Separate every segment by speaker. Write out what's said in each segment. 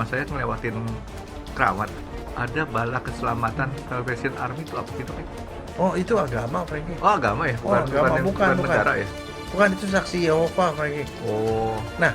Speaker 1: rumah saya ngelewatin Keramat, ada bala keselamatan Salvation Army itu apa sih Pak?
Speaker 2: Oh, itu agama, Frankie.
Speaker 1: Oh agama ya?
Speaker 2: Oh, agama. Bukan.
Speaker 1: negara ya?
Speaker 2: Bukan, itu saksi Yehova, Frankie.
Speaker 1: Oh.
Speaker 2: Nah,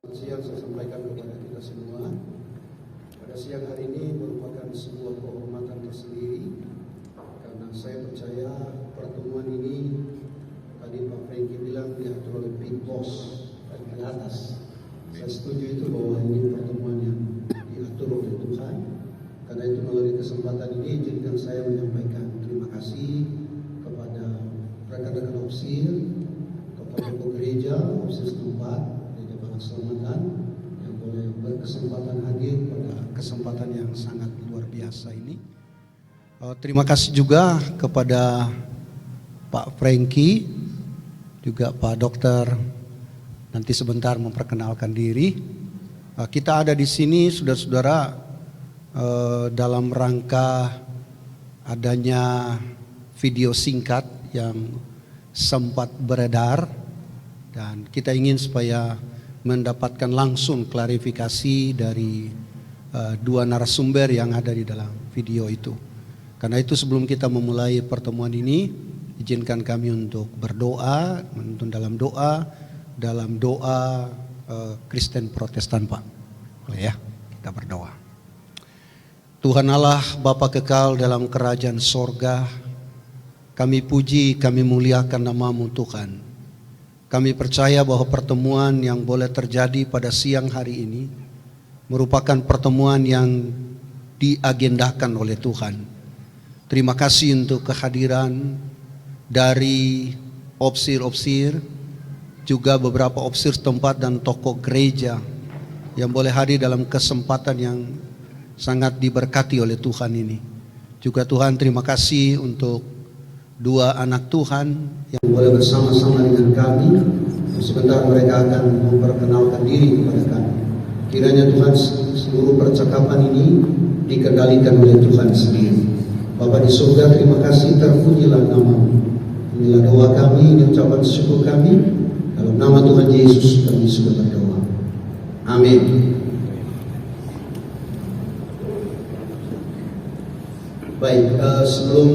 Speaker 3: siang saya sampaikan kepada kita semua. Pada siang hari ini merupakan sebuah kehormatan tersendiri karena saya percaya pertemuan ini tadi Pak Frankie bilang diatur oleh Big Boss dari atas. Saya setuju itu bahwa ini pertemuan yang diatur oleh Tuhan. Karena itu melalui kesempatan ini izinkan saya menyampaikan terima kasih kepada rekan-rekan opsir, kepada gereja, opsir setempat, keselamatan yang boleh berkesempatan hadir pada kesempatan yang sangat luar biasa ini. Terima kasih juga kepada Pak Frankie, juga Pak Dokter. Nanti sebentar memperkenalkan diri. Kita ada di sini, saudara-saudara, dalam rangka adanya video singkat yang sempat beredar, dan kita ingin supaya mendapatkan langsung klarifikasi dari dua narasumber yang ada di dalam video itu. Karena itu sebelum kita memulai pertemuan ini, izinkan kami untuk berdoa, menuntun dalam doa Kristen Protestan, Pak. Boleh ya, kita berdoa. Tuhan Allah, Bapa kekal dalam kerajaan sorga, kami puji, kami muliakan nama-Mu Tuhan. Kami percaya bahwa pertemuan yang boleh terjadi pada siang hari ini merupakan pertemuan yang diagendakan oleh Tuhan. Terima kasih untuk kehadiran dari opsir-opsir, juga beberapa opsir setempat dan tokoh gereja yang boleh hadir dalam kesempatan yang sangat diberkati oleh Tuhan ini. Juga Tuhan terima kasih untuk dua anak Tuhan yang boleh bersama-sama dengan kami. Sebentar mereka akan memperkenalkan diri kepada kami. Kiranya Tuhan seluruh percakapan ini dikendalikan oleh Tuhan sendiri. Bapa di surga, terima kasih, terpujilah nama-Mu. Inilah doa kami, ini ucapan syukur kami. Dalam nama Tuhan Yesus kami sudah berdoa. Amin. Baik, sebelum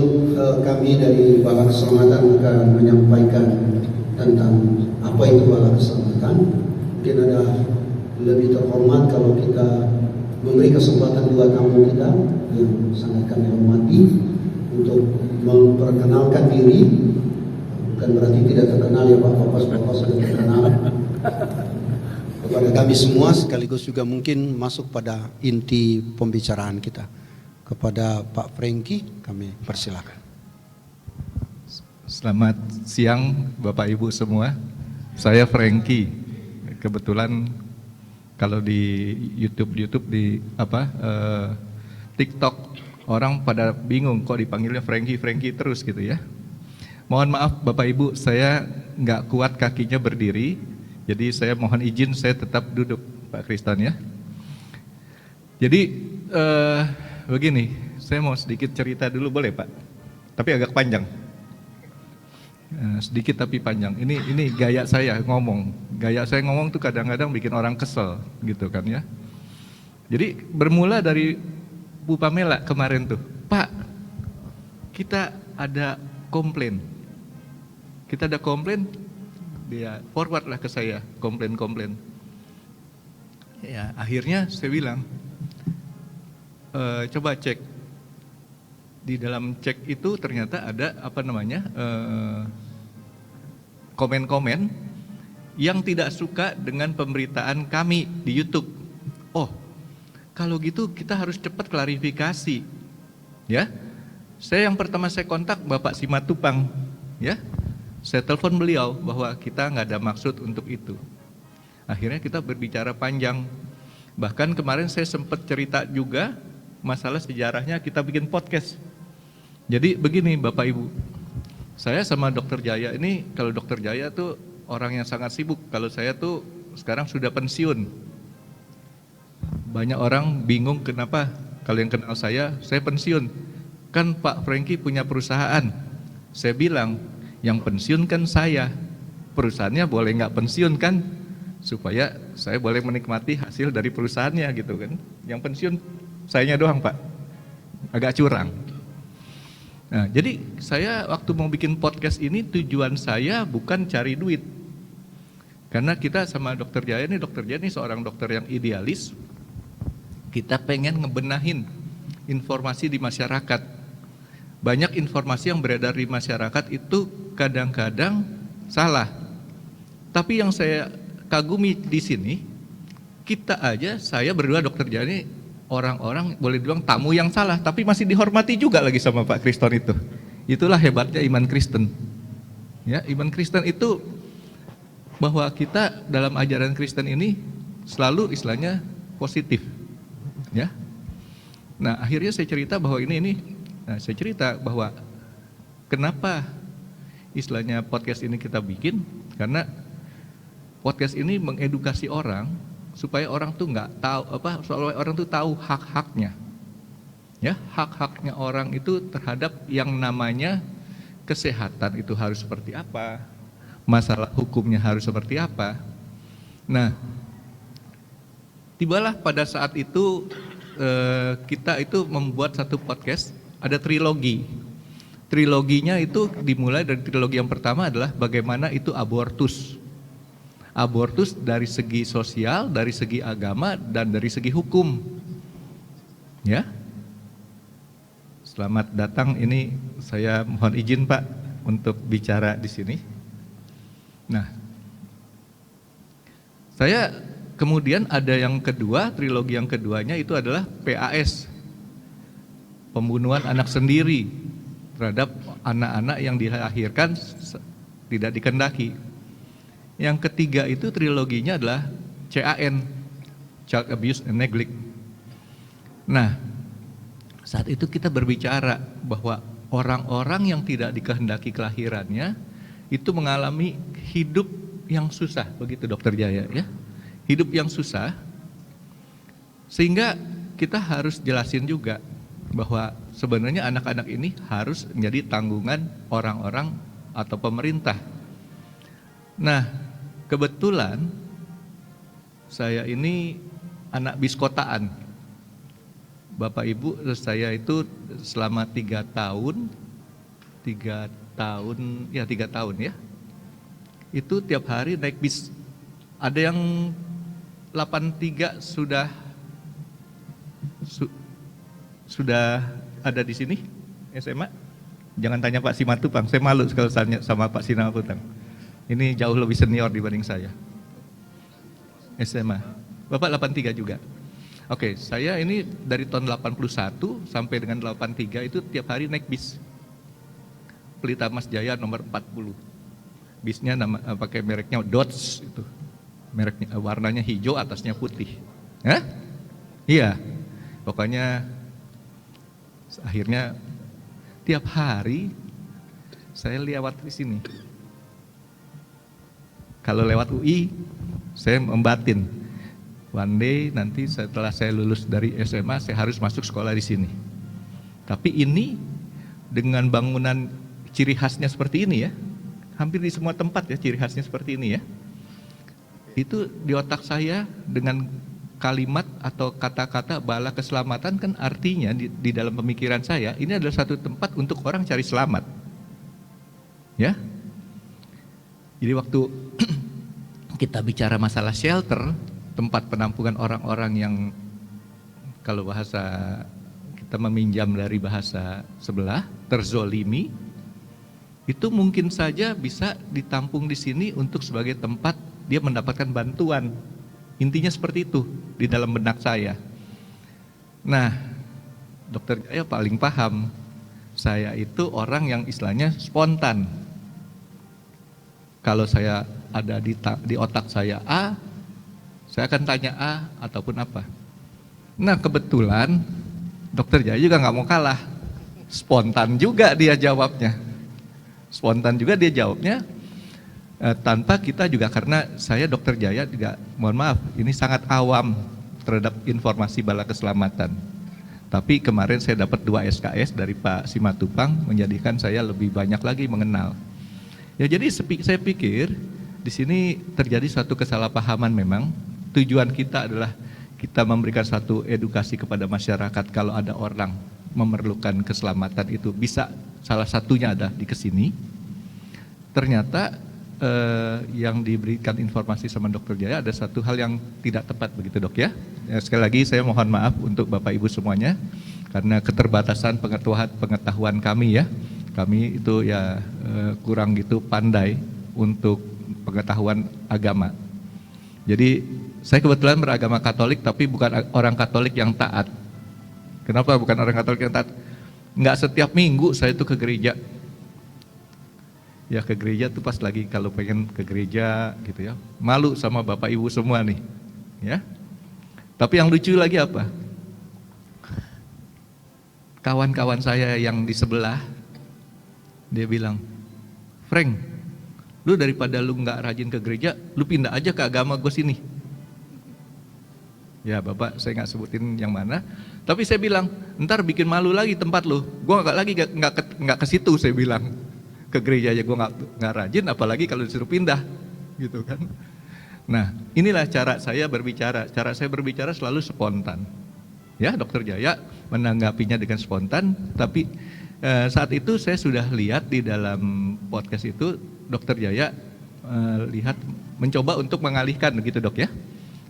Speaker 3: kami dari Bala Keselamatan akan menyampaikan tentang apa itu Bala Keselamatan, mungkin ada lebih terhormat kalau kita memberi kesempatan dua tamu kita yang sangat kami hormati untuk memperkenalkan diri. Bukan berarti tidak terkenal ya Pak, Bapak sudah terkenal kepada kami semua, sekaligus juga mungkin masuk pada inti pembicaraan kita. Kepada Pak Frankie kami persilakan.
Speaker 1: Selamat siang Bapak Ibu semua. Saya Frankie. Kebetulan kalau di YouTube di TikTok orang pada bingung kok dipanggilnya Frankie terus gitu ya. Mohon maaf Bapak Ibu, saya nggak kuat kakinya berdiri, jadi saya mohon izin saya tetap duduk Pak Kristan ya. Jadi begini, saya mau sedikit cerita dulu boleh Pak? Tapi agak panjang. Sedikit tapi panjang. Ini gaya saya ngomong. Gaya saya ngomong tuh kadang-kadang bikin orang kesel gitu kan ya. Jadi bermula dari Bu Pamela kemarin tuh, Pak, kita ada komplain. Dia forward lah ke saya komplain. Ya, akhirnya saya bilang, coba cek di dalam cek itu ternyata ada komen-komen yang tidak suka dengan pemberitaan kami di YouTube. Oh kalau gitu kita harus cepat klarifikasi. Ya. Yang pertama saya kontak Bapak Simatupang, ya. Saya telepon beliau bahwa kita nggak ada maksud untuk itu. Akhirnya kita berbicara panjang. Bahkan kemarin saya sempat cerita juga masalah sejarahnya kita bikin podcast. Jadi begini Bapak Ibu, saya sama Dokter Jaya ini, kalau Dokter Jaya tuh orang yang sangat sibuk. Kalau saya tuh sekarang sudah pensiun. Banyak orang bingung kenapa kalau yang kenal saya pensiun. Kan Pak Franky punya perusahaan. Saya bilang, yang pensiun kan saya. Perusahaannya boleh nggak pensiun kan? Supaya saya boleh menikmati hasil dari perusahaannya gitu kan. Yang pensiun sayanya doang Pak. Agak curang. Nah, jadi saya waktu mau bikin podcast ini tujuan saya bukan cari duit. Karena kita sama Dokter Jaya ini seorang dokter yang idealis. Kita pengen ngebenahin informasi di masyarakat. Banyak informasi yang beredar di masyarakat itu kadang-kadang salah. Tapi yang saya kagumi di sini, kita aja, saya berdua Dokter Jaya ini orang-orang boleh dibilang tamu yang salah, tapi masih dihormati juga lagi sama Pak Kriston itu. Itulah hebatnya iman Kristen. Ya, iman Kristen itu bahwa kita dalam ajaran Kristen ini selalu istilahnya positif. Ya. Nah, akhirnya saya cerita bahwa saya cerita bahwa kenapa istilahnya podcast ini kita bikin, karena podcast ini mengedukasi orang supaya orang tuh nggak tahu supaya orang tuh tahu hak-haknya. Ya, hak-haknya orang itu terhadap yang namanya kesehatan itu harus seperti apa, masalah hukumnya harus seperti apa. Nah, tibalah pada saat itu kita itu membuat satu podcast, ada trilogi. Triloginya itu dimulai dari trilogi yang pertama adalah bagaimana itu abortus. Abortus dari segi sosial, dari segi agama, dan dari segi hukum. Ya. Selamat datang, ini saya mohon izin Pak untuk bicara di sini. Nah, saya kemudian ada yang kedua, trilogi yang keduanya itu adalah PAS, pembunuhan anak sendiri terhadap anak-anak yang dilahirkan tidak dikehendaki. Yang ketiga itu triloginya adalah CAN, Child Abuse and Neglect. Nah, saat itu kita berbicara bahwa orang-orang yang tidak dikehendaki kelahirannya itu mengalami hidup yang susah, begitu Dokter Jaya ya. Hidup yang susah, sehingga kita harus jelasin juga bahwa sebenarnya anak-anak ini harus menjadi tanggungan orang-orang atau pemerintah. Nah, kebetulan saya ini anak biskotaan. Bapak Ibu, saya itu selama 3 tahun ya, itu tiap hari naik bis. Ada yang 83 sudah ada di sini SMA. Jangan tanya Pak Simatupang, saya malu kalau tanya sama Pak Simatupang. Ini jauh lebih senior dibanding saya. SMA. Bapak 83 juga. Oke, saya ini dari tahun 81 sampai dengan 83 itu tiap hari naik bis. Pelita Mas Jaya nomor 40. Bisnya pakai mereknya Dodge itu. Mereknya warnanya hijau, atasnya putih. Hah? Iya. Pokoknya akhirnya tiap hari saya lewat di sini. Kalau lewat UI, saya membatin. One day nanti setelah saya lulus dari SMA, saya harus masuk sekolah di sini. Tapi ini dengan bangunan ciri khasnya seperti ini ya, hampir di semua tempat ya ciri khasnya seperti ini ya. Itu di otak saya dengan kalimat atau kata-kata bala keselamatan kan artinya di dalam pemikiran saya ini adalah satu tempat untuk orang cari selamat. Ya. Jadi waktu kita bicara masalah shelter, tempat penampungan orang-orang yang kalau bahasa kita meminjam dari bahasa sebelah, terzolimi, itu mungkin saja bisa ditampung di sini untuk sebagai tempat dia mendapatkan bantuan. Intinya seperti itu di dalam benak saya. Nah, dokter Jaya paling paham. Saya itu orang yang istilahnya spontan. Kalau saya ada di otak saya A, saya akan tanya A ataupun apa. Nah kebetulan dokter Jaya juga nggak mau kalah. Spontan juga dia jawabnya. Spontan juga dia jawabnya tanpa kita juga, karena saya dokter Jaya juga, mohon maaf, ini sangat awam terhadap informasi bala keselamatan. Tapi kemarin saya dapat 2 SKS dari Pak Simatupang menjadikan saya lebih banyak lagi mengenal. Ya jadi saya pikir di sini terjadi suatu kesalahpahaman memang. Tujuan kita adalah kita memberikan satu edukasi kepada masyarakat kalau ada orang memerlukan keselamatan itu bisa salah satunya ada di kesini. Ternyata yang diberikan informasi sama dokter Jaya ada satu hal yang tidak tepat begitu dok ya. Sekali lagi saya mohon maaf untuk Bapak Ibu semuanya karena keterbatasan pengetahuan kami ya. Kami itu ya kurang gitu pandai untuk pengetahuan agama. Jadi saya kebetulan beragama Katolik tapi bukan orang Katolik yang taat. Kenapa bukan orang Katolik yang taat? Enggak setiap minggu saya itu ke gereja. Ya ke gereja tuh pas lagi kalau pengen ke gereja gitu ya. Malu sama Bapak Ibu semua nih. Ya. Tapi yang lucu lagi apa? Kawan-kawan saya yang di sebelah dia bilang, "Frank, lu daripada lu nggak rajin ke gereja, lu pindah aja ke agama gue sini." Ya Bapak, saya nggak sebutin yang mana. Tapi saya bilang, ntar bikin malu lagi tempat lu. Gue nggak ke situ, saya bilang. Ke gereja aja gue nggak rajin, apalagi kalau disuruh pindah, gitu kan. Nah, inilah cara saya berbicara. Cara saya berbicara selalu spontan. Ya, dokter Jaya menanggapinya dengan spontan, tapi saat itu saya sudah lihat di dalam podcast itu dokter Jaya lihat mencoba untuk mengalihkan begitu dok ya.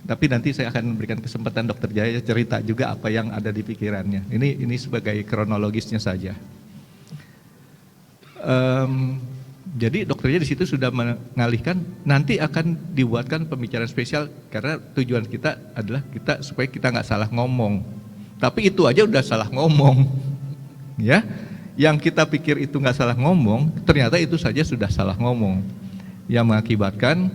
Speaker 1: Tapi nanti saya akan memberikan kesempatan dokter Jaya cerita juga apa yang ada di pikirannya. Ini sebagai kronologisnya saja. Jadi dokter Jaya di situ sudah mengalihkan. Nanti akan dibuatkan pembicaraan spesial karena tujuan kita adalah supaya kita nggak salah ngomong. Tapi itu aja udah salah ngomong, ya. Yang kita pikir itu nggak salah ngomong, ternyata itu saja sudah salah ngomong, yang mengakibatkan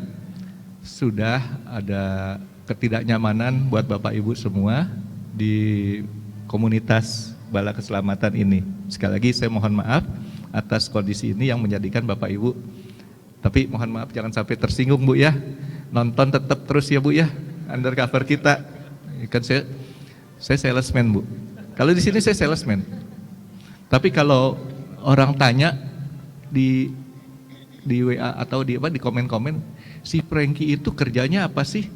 Speaker 1: sudah ada ketidaknyamanan buat Bapak Ibu semua di komunitas bala keselamatan ini. Sekali lagi saya mohon maaf atas kondisi ini yang menjadikan Bapak Ibu, tapi mohon maaf jangan sampai tersinggung Bu ya. Nonton tetap terus ya Bu ya, undercover kita. Kan saya salesman Bu. Kalau di sini saya salesman. Tapi kalau orang tanya di WA atau di komen-komen, si Franky itu kerjanya apa sih?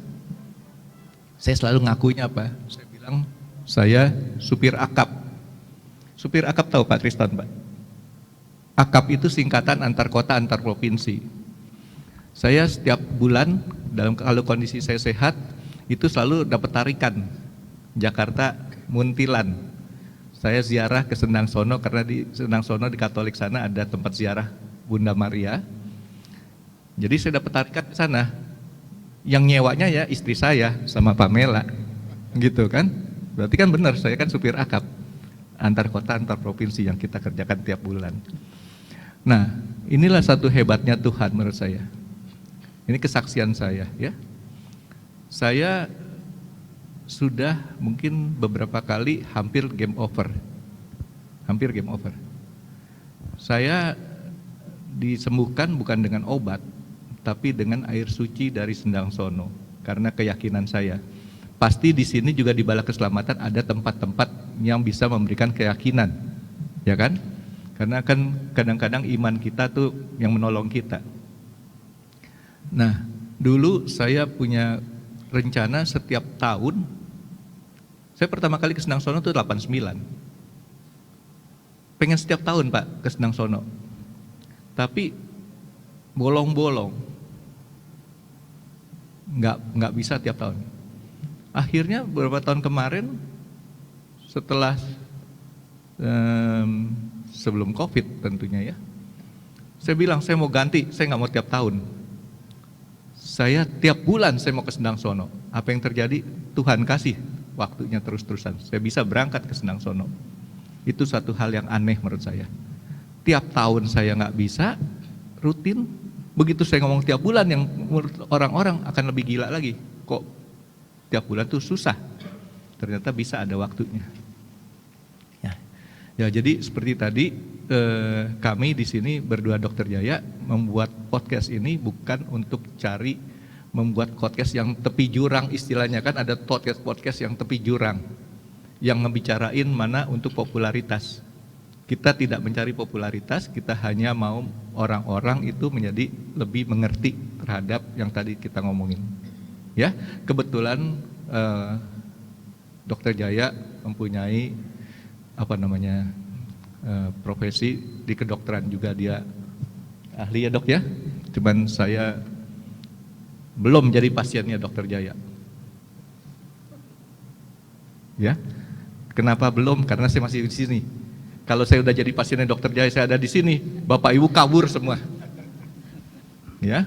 Speaker 1: Saya selalu ngakunya apa? Saya bilang saya supir akap. Supir akap tahu Pak Tristan Pak? Akap itu singkatan antar kota antar provinsi. Saya setiap bulan kalau kondisi saya sehat itu selalu dapat tarikan Jakarta Muntilan. Saya ziarah ke Sendang Sono karena di Sendang Sono di Katolik sana ada tempat ziarah Bunda Maria. Jadi saya dapat tarikan ke sana. Yang nyewanya ya istri saya sama Pamela, gitu kan? Berarti kan benar, saya kan supir akap antar kota antar provinsi yang kita kerjakan tiap bulan. Nah, inilah satu hebatnya Tuhan menurut saya. Ini kesaksian saya ya. Saya sudah mungkin beberapa kali hampir game over. Saya disembuhkan bukan dengan obat, tapi dengan air suci dari Sendang Sono. Karena keyakinan saya, pasti di sini juga di Bala Keselamatan ada tempat-tempat yang bisa memberikan keyakinan, ya kan? Karena kan kadang-kadang iman kita tuh yang menolong kita. Nah, dulu saya punya rencana setiap tahun, saya pertama kali ke Sendang Sono itu 89. Pengen setiap tahun Pak ke Sendang Sono. Tapi bolong-bolong. Nggak bisa tiap tahun. Akhirnya beberapa tahun kemarin setelah sebelum COVID tentunya ya, saya bilang saya mau ganti, saya nggak mau tiap tahun. Saya tiap bulan saya mau ke Sendang Sono. Apa yang terjadi? Tuhan kasih waktunya terus-terusan. Saya bisa berangkat ke Sendang Sono. Itu satu hal yang aneh menurut saya. Tiap tahun saya nggak bisa rutin. Begitu saya ngomong tiap bulan, yang menurut orang-orang akan lebih gila lagi. Kok tiap bulan tuh susah? Ternyata bisa ada waktunya. Ya jadi seperti tadi kami di sini berdua Dokter Jaya membuat podcast ini bukan untuk cari membuat podcast yang tepi jurang, istilahnya kan ada podcast yang tepi jurang yang ngebicarain mana untuk popularitas. Kita tidak mencari popularitas, kita hanya mau orang-orang itu menjadi lebih mengerti terhadap yang tadi kita ngomongin. Ya, kebetulan Dokter Jaya mempunyai profesi di kedokteran juga, dia ahli ya dok ya. Cuman saya belum jadi pasiennya Dokter Jaya. Ya, kenapa belum? Karena saya masih di sini. Kalau saya udah jadi pasiennya Dokter Jaya, saya ada di sini, Bapak Ibu kabur semua. Ya.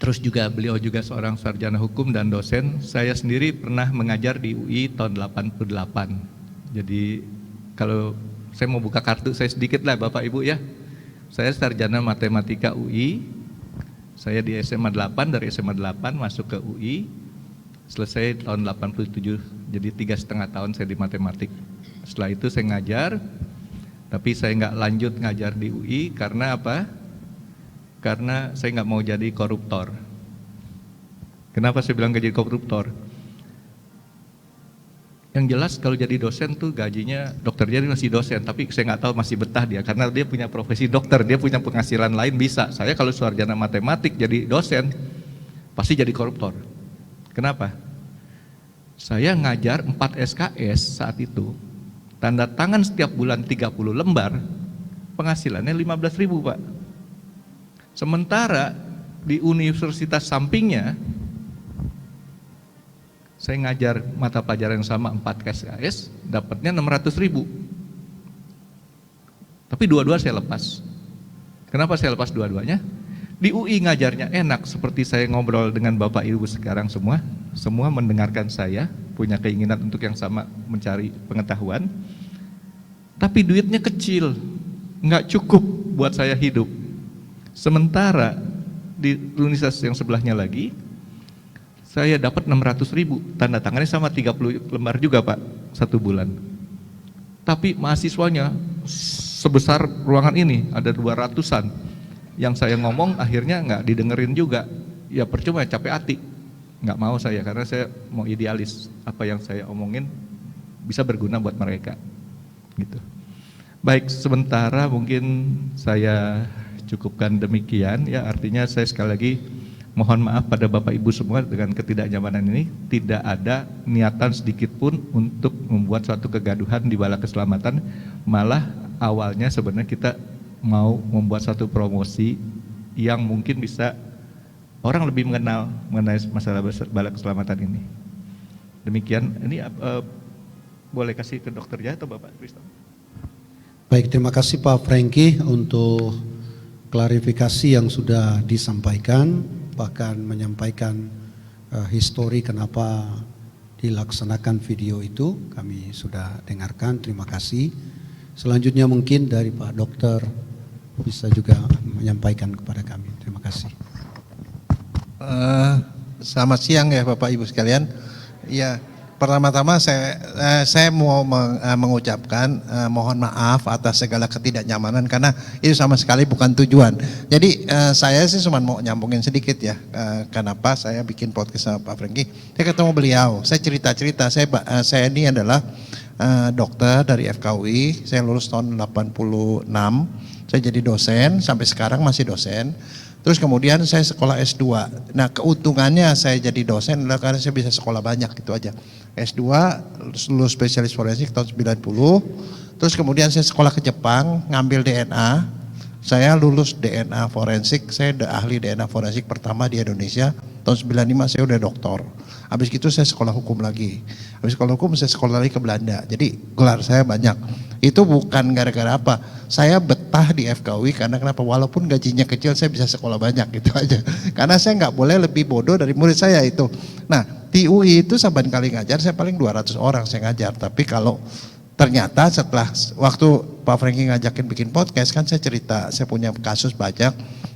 Speaker 1: Terus juga beliau juga seorang sarjana hukum dan dosen. Saya sendiri pernah mengajar di UI tahun 88. Jadi kalau saya mau buka kartu saya sedikit lah Bapak Ibu ya. Saya sarjana matematika UI. Saya di SMA 8, dari SMA 8 masuk ke UI. Selesai tahun 87, jadi 3,5 tahun saya di matematik. Setelah itu saya ngajar, tapi saya nggak lanjut ngajar di UI karena apa? Karena saya nggak mau jadi koruptor. Kenapa saya bilang gak jadi koruptor? Yang jelas kalau jadi dosen tuh gajinya, Dokter Jaya masih dosen, tapi saya nggak tahu masih betah dia, karena dia punya profesi dokter, dia punya penghasilan lain bisa. Saya kalau sarjana matematik jadi dosen, pasti jadi koruptor. Kenapa? Saya ngajar 4 SKS saat itu, tanda tangan setiap bulan 30 lembar, penghasilannya 15.000 Pak. Sementara di universitas sampingnya, saya ngajar mata pelajaran yang sama 4 SKS, dapatnya 600.000. Tapi dua-dua saya lepas. Kenapa saya lepas dua-duanya? Di UI ngajarnya enak, seperti saya ngobrol dengan Bapak Ibu sekarang semua mendengarkan saya, punya keinginan untuk yang sama, mencari pengetahuan. Tapi duitnya kecil, nggak cukup buat saya hidup. Sementara di universitas yang sebelahnya lagi, saya dapat 600.000, tanda tangannya sama 30 lembar juga Pak, 1 bulan. Tapi mahasiswanya sebesar ruangan ini, ada 200-an. Yang saya ngomong akhirnya nggak didengerin juga, ya percuma, capek hati. Nggak mau saya, karena saya mau idealis, apa yang saya omongin bisa berguna buat mereka. Gitu. Baik, sementara mungkin saya cukupkan demikian ya, artinya saya sekali lagi mohon maaf pada Bapak Ibu semua dengan ketidaknyamanan ini. Tidak ada niatan sedikit pun untuk membuat suatu kegaduhan di bala keselamatan, malah awalnya sebenarnya kita mau membuat satu promosi yang mungkin bisa orang lebih mengenal mengenai masalah bala keselamatan ini. Demikian, ini boleh kasih ke Dokter Jaya atau Bapak Kristo?
Speaker 3: Baik, terima kasih Pak Franky untuk klarifikasi yang sudah disampaikan, bahkan menyampaikan histori kenapa dilaksanakan video itu, kami sudah dengarkan, terima kasih. Selanjutnya mungkin dari Pak Dokter bisa juga menyampaikan kepada kami, terima kasih.
Speaker 4: Selamat siang ya Bapak Ibu sekalian. Ya, pertama-tama saya mau mengucapkan mohon maaf atas segala ketidaknyamanan, karena itu sama sekali bukan tujuan. Jadi saya sih cuma mau nyambungin sedikit ya, kenapa saya bikin podcast sama Pak Franky. Saya ketemu beliau, saya cerita-cerita, saya ini adalah dokter dari FKUI, saya lulus tahun 86, saya jadi dosen, sampai sekarang masih dosen. Terus kemudian saya sekolah S2. Nah, keuntungannya saya jadi dosen adalah karena saya bisa sekolah banyak, gitu aja. S2, lulus spesialis forensik tahun 90. Terus kemudian saya sekolah ke Jepang, ngambil DNA. Saya lulus DNA forensik, saya ahli DNA forensik pertama di Indonesia. Tahun 95 saya udah doktor. Habis itu saya sekolah hukum lagi. Habis sekolah hukum saya sekolah lagi ke Belanda. Jadi gelar saya banyak. Itu bukan gara-gara apa. Saya betah di FKUI karena kenapa? Walaupun gajinya kecil saya bisa sekolah banyak, gitu aja. Karena saya nggak boleh lebih bodoh dari murid saya itu. Nah, di UI itu saban kali ngajar saya paling 200 orang saya ngajar. Tapi kalau ternyata setelah waktu Pak Franky ngajakin bikin podcast kan saya cerita, saya punya kasus banyak.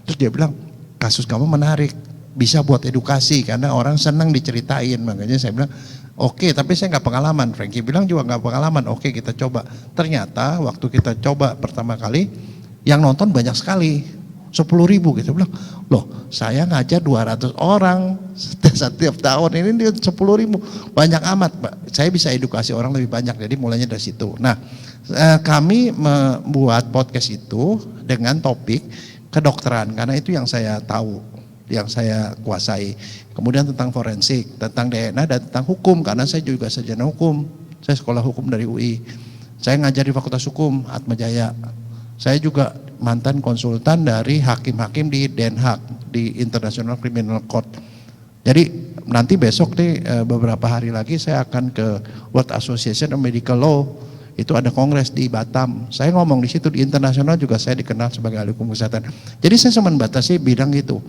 Speaker 4: Terus dia bilang, kasus kamu menarik, bisa buat edukasi karena orang senang diceritain. Makanya saya bilang, oke, tapi saya nggak pengalaman. Franky bilang juga nggak pengalaman. Oke, kita coba. Ternyata waktu kita coba pertama kali, yang nonton banyak sekali, 10.000 gitu. Bilang, loh saya ngajar 200 orang setiap tahun, ini dia 10.000, banyak amat Pak. Saya bisa edukasi orang lebih banyak, jadi mulainya dari situ. Nah, kami membuat podcast itu dengan topik kedokteran, karena itu yang saya tahu, yang saya kuasai. Kemudian tentang forensik, tentang DNA, dan tentang hukum, karena saya juga sarjana hukum. Saya sekolah hukum dari UI. Saya ngajar di Fakultas Hukum Atmajaya. Saya juga mantan konsultan dari hakim-hakim di Den Haag, di International Criminal Court. Jadi nanti besok nih beberapa hari lagi saya akan ke World Association of Medical Law. Itu ada kongres di Batam. Saya ngomong di situ, di internasional juga saya dikenal sebagai ahli hukum kesehatan. Jadi saya cuma batasi bidang itu.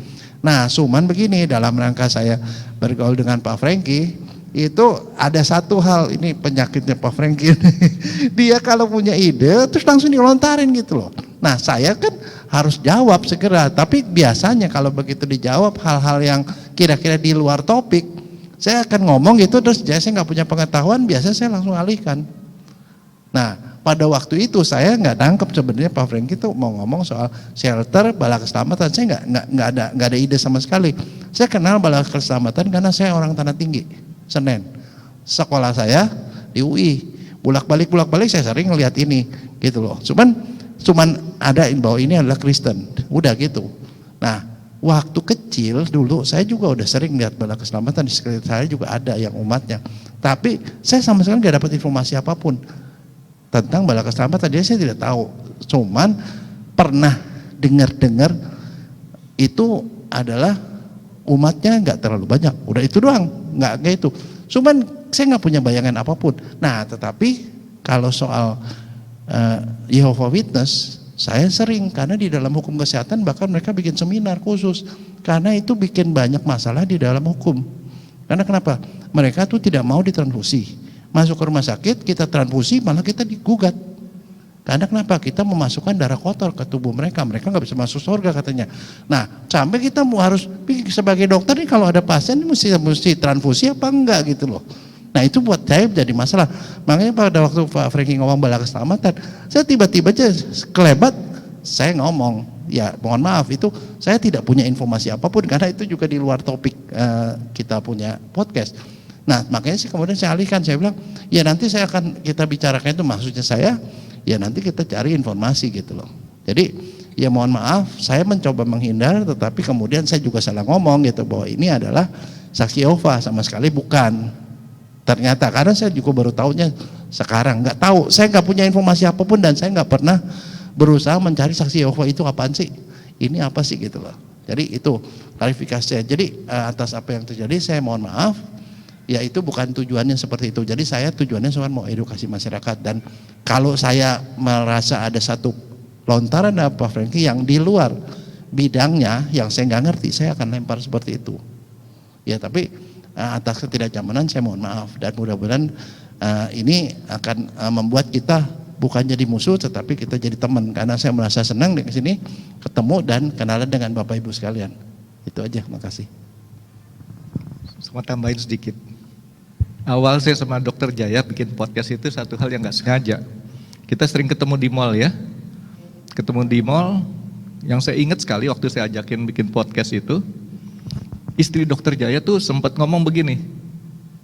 Speaker 4: Nah, cuman begini, dalam rangka saya bergaul dengan Pak Franky, itu ada satu hal, ini penyakitnya Pak Franky. Dia kalau punya ide terus langsung dilontarin gitu loh. Nah, saya kan harus jawab segera, tapi biasanya kalau begitu dijawab hal-hal yang kira-kira di luar topik, saya akan ngomong gitu terus saya nggak punya pengetahuan, biasanya saya langsung alihkan. Nah, pada waktu itu saya nggak nangkep sebenarnya Pak Franky itu mau ngomong soal shelter, bala keselamatan. Saya nggak ada ide sama sekali. Saya kenal bala keselamatan karena saya orang Tanah Tinggi, Senen. Sekolah saya di UI, bolak-balik saya sering ngelihat ini, gitu loh. Cuman ada bahwa ini adalah Kristen, udah gitu. Nah, waktu kecil dulu saya juga udah sering lihat bala keselamatan, di sekitar saya juga ada yang umatnya. Tapi saya sama sekali nggak dapat informasi apapun tentang bala keselamatan, dia saya tidak tahu. Cuman pernah dengar itu adalah umatnya nggak terlalu banyak, udah itu doang, nggak itu. Cuman saya nggak punya bayangan apapun. Nah, tetapi kalau soal Jehovah Witness, saya sering, karena di dalam hukum kesehatan bahkan mereka bikin seminar khusus, karena itu bikin banyak masalah di dalam hukum. Karena kenapa? Mereka tuh tidak mau ditransfusi. Masuk ke rumah sakit, kita transfusi, malah kita digugat. Karena kenapa? Kita memasukkan darah kotor ke tubuh mereka nggak bisa masuk surga katanya. Nah, sampai kita harus sebagai dokter nih, kalau ada pasien ini mesti transfusi apa enggak gitu loh. Nah, itu buat saya jadi masalah. Makanya pada waktu Pak Franky ngomong bala keselamatan, saya tiba-tiba aja kelebat, saya ngomong, ya mohon maaf itu saya tidak punya informasi apapun karena itu juga di luar topik kita punya podcast. Nah, makanya sih kemudian saya alihkan, saya bilang, ya nanti kita bicarakan itu, maksudnya saya, ya nanti kita cari informasi gitu loh. Jadi ya mohon maaf, saya mencoba menghindar, tetapi kemudian saya juga salah ngomong gitu, bahwa ini adalah saksi Yehova, sama sekali bukan. Ternyata, karena saya juga baru tahunya sekarang, nggak tahu, saya nggak punya informasi apapun dan saya nggak pernah berusaha mencari saksi Yehova itu apaan sih, ini apa sih gitu loh. Jadi itu klarifikasi. Jadi atas apa yang terjadi saya mohon maaf, ya itu bukan tujuannya seperti itu. Jadi saya tujuannya cuma mau edukasi masyarakat, dan kalau saya merasa ada satu lontaran dari Pak Franky yang di luar bidangnya yang saya nggak ngerti, saya akan lempar seperti itu. Ya, tapi atas ketidaknyamanan saya mohon maaf, dan mudah-mudahan ini akan membuat kita bukan jadi musuh tetapi kita jadi teman, karena saya merasa senang di sini ketemu dan kenalan dengan Bapak Ibu sekalian. Itu aja, makasih.
Speaker 1: Sama tambahin sedikit. Awal saya sama Dokter Jaya bikin podcast itu satu hal yang nggak sengaja. Kita sering ketemu di mall ya. Ketemu di mall, yang saya ingat sekali waktu saya ajakin bikin podcast itu, istri Dokter Jaya tuh sempat ngomong begini,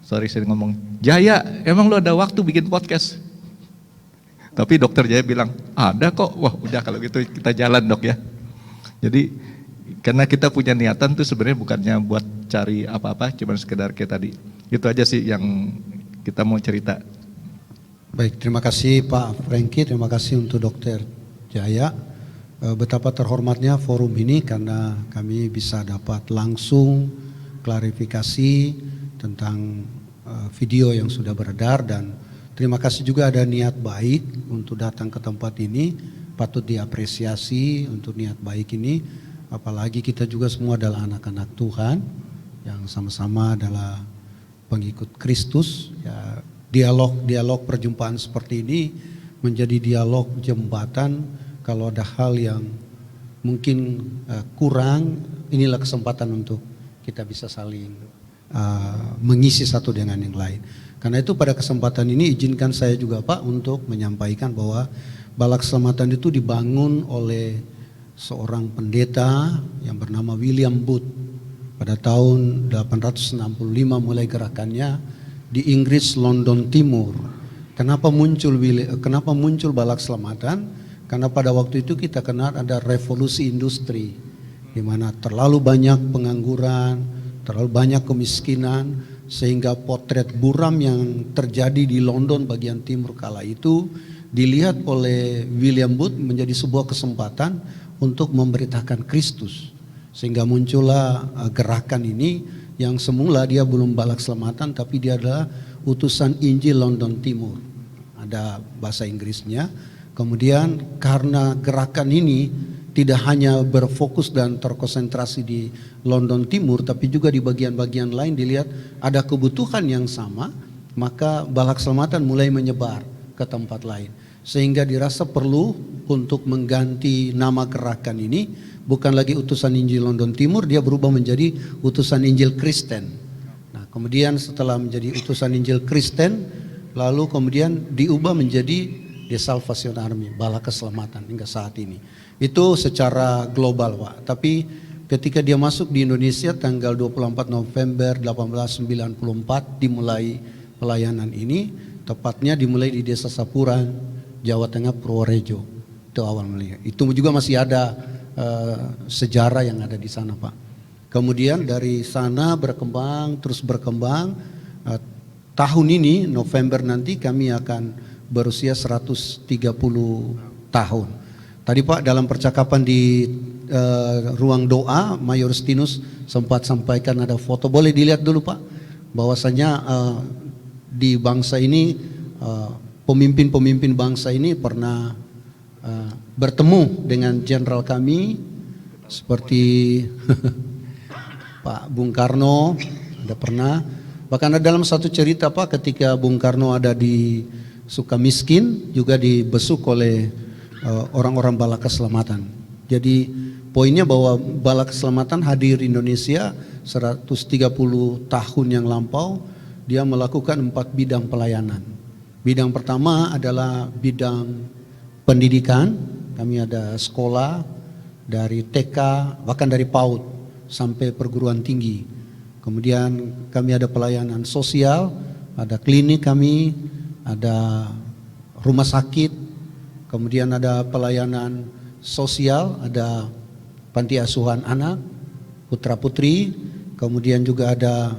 Speaker 1: sorry saya ngomong, Jaya emang lu ada waktu bikin podcast? Tapi Dokter Jaya bilang, ada kok. Wah udah kalau gitu kita jalan dok ya. Jadi karena kita punya niatan tuh sebenarnya bukannya buat cari apa-apa, cuma sekedar kayak tadi. Itu aja sih yang kita mau cerita.
Speaker 3: Baik, terima kasih Pak Franky, terima kasih untuk Dokter Jaya. Betapa terhormatnya forum ini karena kami bisa dapat langsung klarifikasi tentang video yang sudah beredar, dan terima kasih juga ada niat baik untuk datang ke tempat ini, patut diapresiasi untuk niat baik ini, apalagi kita juga semua adalah anak-anak Tuhan yang sama-sama adalah pengikut Kristus. Ya, dialog perjumpaan seperti ini menjadi dialog jembatan. Kalau ada hal yang mungkin kurang, inilah kesempatan untuk kita bisa saling mengisi satu dengan yang lain. Karena itu pada kesempatan ini izinkan saya juga Pak untuk menyampaikan bahwa Balak Keselamatan itu dibangun oleh seorang pendeta yang bernama William Booth pada tahun 865 mulai gerakannya di Inggris London Timur. Kenapa muncul Balak Keselamatan? Karena pada waktu itu kita kenal ada revolusi industri di mana terlalu banyak pengangguran, terlalu banyak kemiskinan, sehingga potret buram yang terjadi di London bagian timur kala itu dilihat oleh William Booth menjadi sebuah kesempatan untuk memberitakan Kristus. Sehingga muncullah gerakan ini yang semula dia belum Balak Keselamatan, tapi dia adalah utusan Injil London Timur. Ada bahasa Inggrisnya. Kemudian karena gerakan ini tidak hanya berfokus dan terkonsentrasi di London Timur, tapi juga di bagian-bagian lain dilihat ada kebutuhan yang sama, maka Balak Keselamatan mulai menyebar ke tempat lain. Sehingga dirasa perlu untuk mengganti nama gerakan ini, bukan lagi utusan Injil London Timur, dia berubah menjadi utusan Injil Kristen. Nah, kemudian setelah menjadi utusan Injil Kristen, lalu kemudian diubah menjadi The Salvation Army, Balak Keselamatan hingga saat ini. Itu secara global Pak. Tapi ketika dia masuk di Indonesia tanggal 24 November 1894 dimulai pelayanan ini, tepatnya dimulai di Desa Sapuran, Jawa Tengah, Purworejo. Itu awal mulanya. Itu juga masih ada sejarah yang ada di sana Pak. Kemudian dari sana berkembang, terus berkembang. Tahun ini November nanti kami akan berusia 130 tahun. Tadi Pak dalam percakapan di ruang doa, Mayor Justinus sempat sampaikan ada foto, boleh dilihat dulu Pak, bahwasanya di bangsa ini pemimpin-pemimpin bangsa ini pernah bertemu dengan jenderal kami seperti Pak Bung Karno, ada pernah. Bahkan ada dalam satu cerita Pak, ketika Bung Karno ada di Sukamiskin juga dibesuk oleh orang-orang Balak Keselamatan. Jadi poinnya bahwa Balak Keselamatan hadir di Indonesia 130 tahun yang lampau, dia melakukan 4 bidang pelayanan. Bidang pertama adalah bidang pendidikan, kami ada sekolah dari TK bahkan dari PAUD sampai perguruan tinggi. Kemudian kami ada pelayanan sosial, ada klinik kami, ada rumah sakit, kemudian ada pelayanan sosial, ada panti asuhan anak, putra putri, kemudian juga ada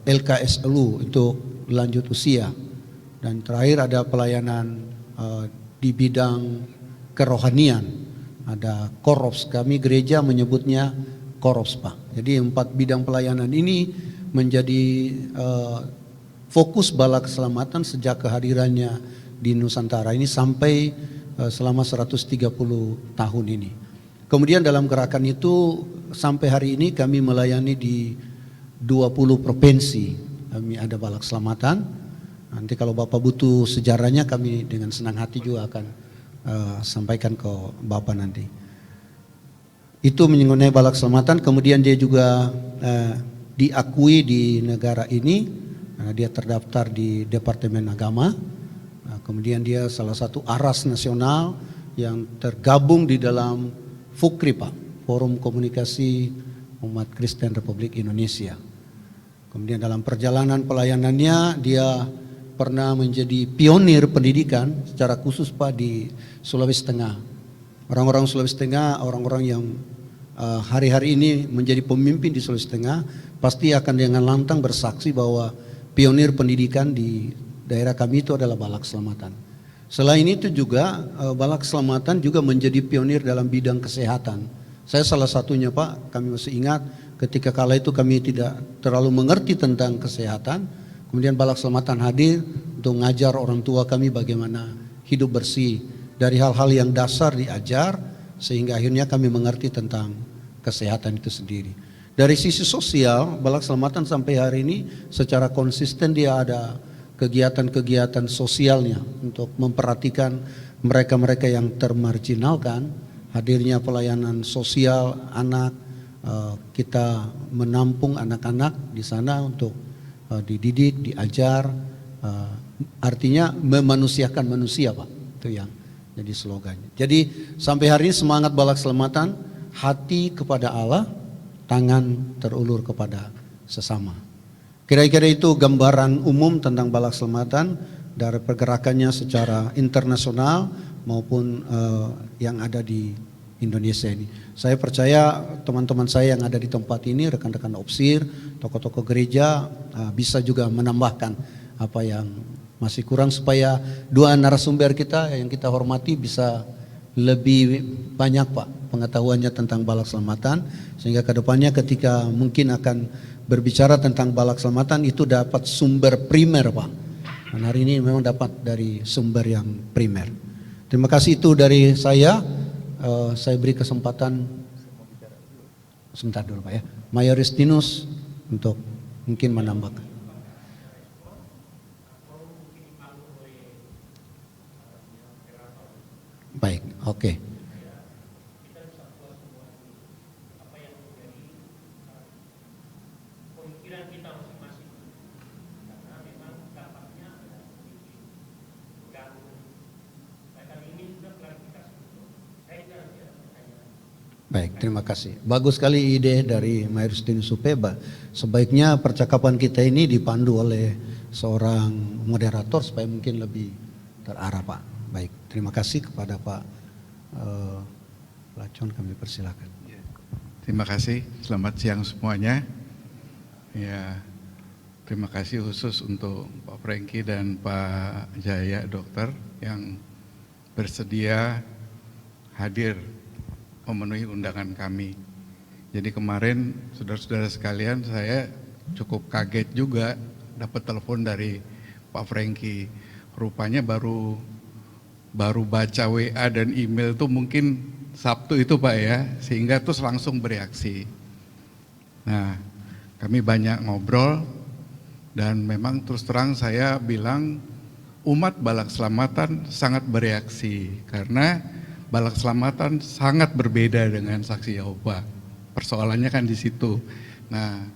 Speaker 3: LKSLU untuk lanjut usia, dan terakhir ada pelayanan di bidang kerohanian, ada korops, kami gereja menyebutnya korops Pak. Jadi 4 bidang pelayanan ini menjadi fokus Balak Keselamatan sejak kehadirannya di Nusantara ini sampai selama 130 tahun ini. Kemudian dalam gerakan itu sampai hari ini kami melayani di 20 provinsi. Kami ada Balak Keselamatan. Nanti kalau Bapak butuh sejarahnya kami dengan senang hati juga akan sampaikan ke Bapak nanti. Itu mengenai Balak Keselamatan. Kemudian dia juga diakui di negara ini. Dia terdaftar di Departemen Agama. Kemudian dia salah satu aras nasional yang tergabung di dalam FUKRI Pak, Forum Komunikasi Umat Kristen Republik Indonesia. Kemudian dalam perjalanan pelayanannya dia pernah menjadi pionir pendidikan secara khusus Pak di Sulawesi Tengah. Orang-orang Sulawesi Tengah, orang-orang yang hari-hari ini menjadi pemimpin di Sulawesi Tengah pasti akan dengan lantang bersaksi bahwa pionir pendidikan di daerah kami itu adalah Balak Keselamatan. Selain itu juga Balak Keselamatan juga menjadi pionir dalam bidang kesehatan. Saya salah satunya Pak, kami masih ingat ketika kala itu kami tidak terlalu mengerti tentang kesehatan. Kemudian Balak Keselamatan hadir untuk mengajar orang tua kami bagaimana hidup bersih. Dari hal-hal yang dasar diajar sehingga akhirnya kami mengerti tentang kesehatan itu sendiri. Dari sisi sosial, Balak Selamatan sampai hari ini secara konsisten dia ada kegiatan-kegiatan sosialnya untuk memperhatikan mereka-mereka yang termarginalkan, hadirnya pelayanan sosial anak, kita menampung anak-anak di sana untuk dididik, diajar, artinya memanusiakan manusia, Pak. Itu yang jadi slogannya. Jadi sampai hari ini semangat Balak Selamatan, hati kepada Allah, tangan terulur kepada sesama. Kira-kira itu gambaran umum tentang Balak Selamatan dari pergerakannya secara internasional maupun yang ada di Indonesia ini. Saya percaya teman-teman saya yang ada di tempat ini, rekan-rekan OPSIR, tokoh-tokoh gereja bisa juga menambahkan apa yang masih kurang supaya dua narasumber kita yang kita hormati bisa lebih banyak, Pak, pengetahuannya tentang Balak Selamatan, sehingga kedepannya ketika mungkin akan berbicara tentang Balak Selamatan itu dapat sumber primer, Pak. Dan hari ini memang dapat dari sumber yang primer. Terima kasih, itu dari saya. Saya beri kesempatan sebentar dulu, Pak, ya, Mayor Justinus untuk mungkin menambahkan. Baik, oke. Baik, terima kasih. Bagus sekali ide dari Mayor Justinus Upeba. Sebaiknya percakapan kita ini dipandu oleh seorang moderator supaya mungkin lebih terarah, Pak. Baik, terima kasih kepada Pak Lacon, kami persilakan.
Speaker 1: Terima kasih, selamat siang semuanya. Ya, terima kasih khusus untuk Pak Franky dan Pak Jaya dokter yang bersedia hadir memenuhi undangan kami. Jadi kemarin saudara-saudara sekalian, saya cukup kaget juga dapat telepon dari Pak Franky. Rupanya baru baca WA dan email tuh mungkin Sabtu itu, Pak, ya, sehingga terus langsung bereaksi. Nah, kami banyak ngobrol dan memang terus terang saya bilang umat Balak Selamatan sangat bereaksi karena Balak Selamatan sangat berbeda dengan Saksi Yehova. Persoalannya kan di situ. Nah,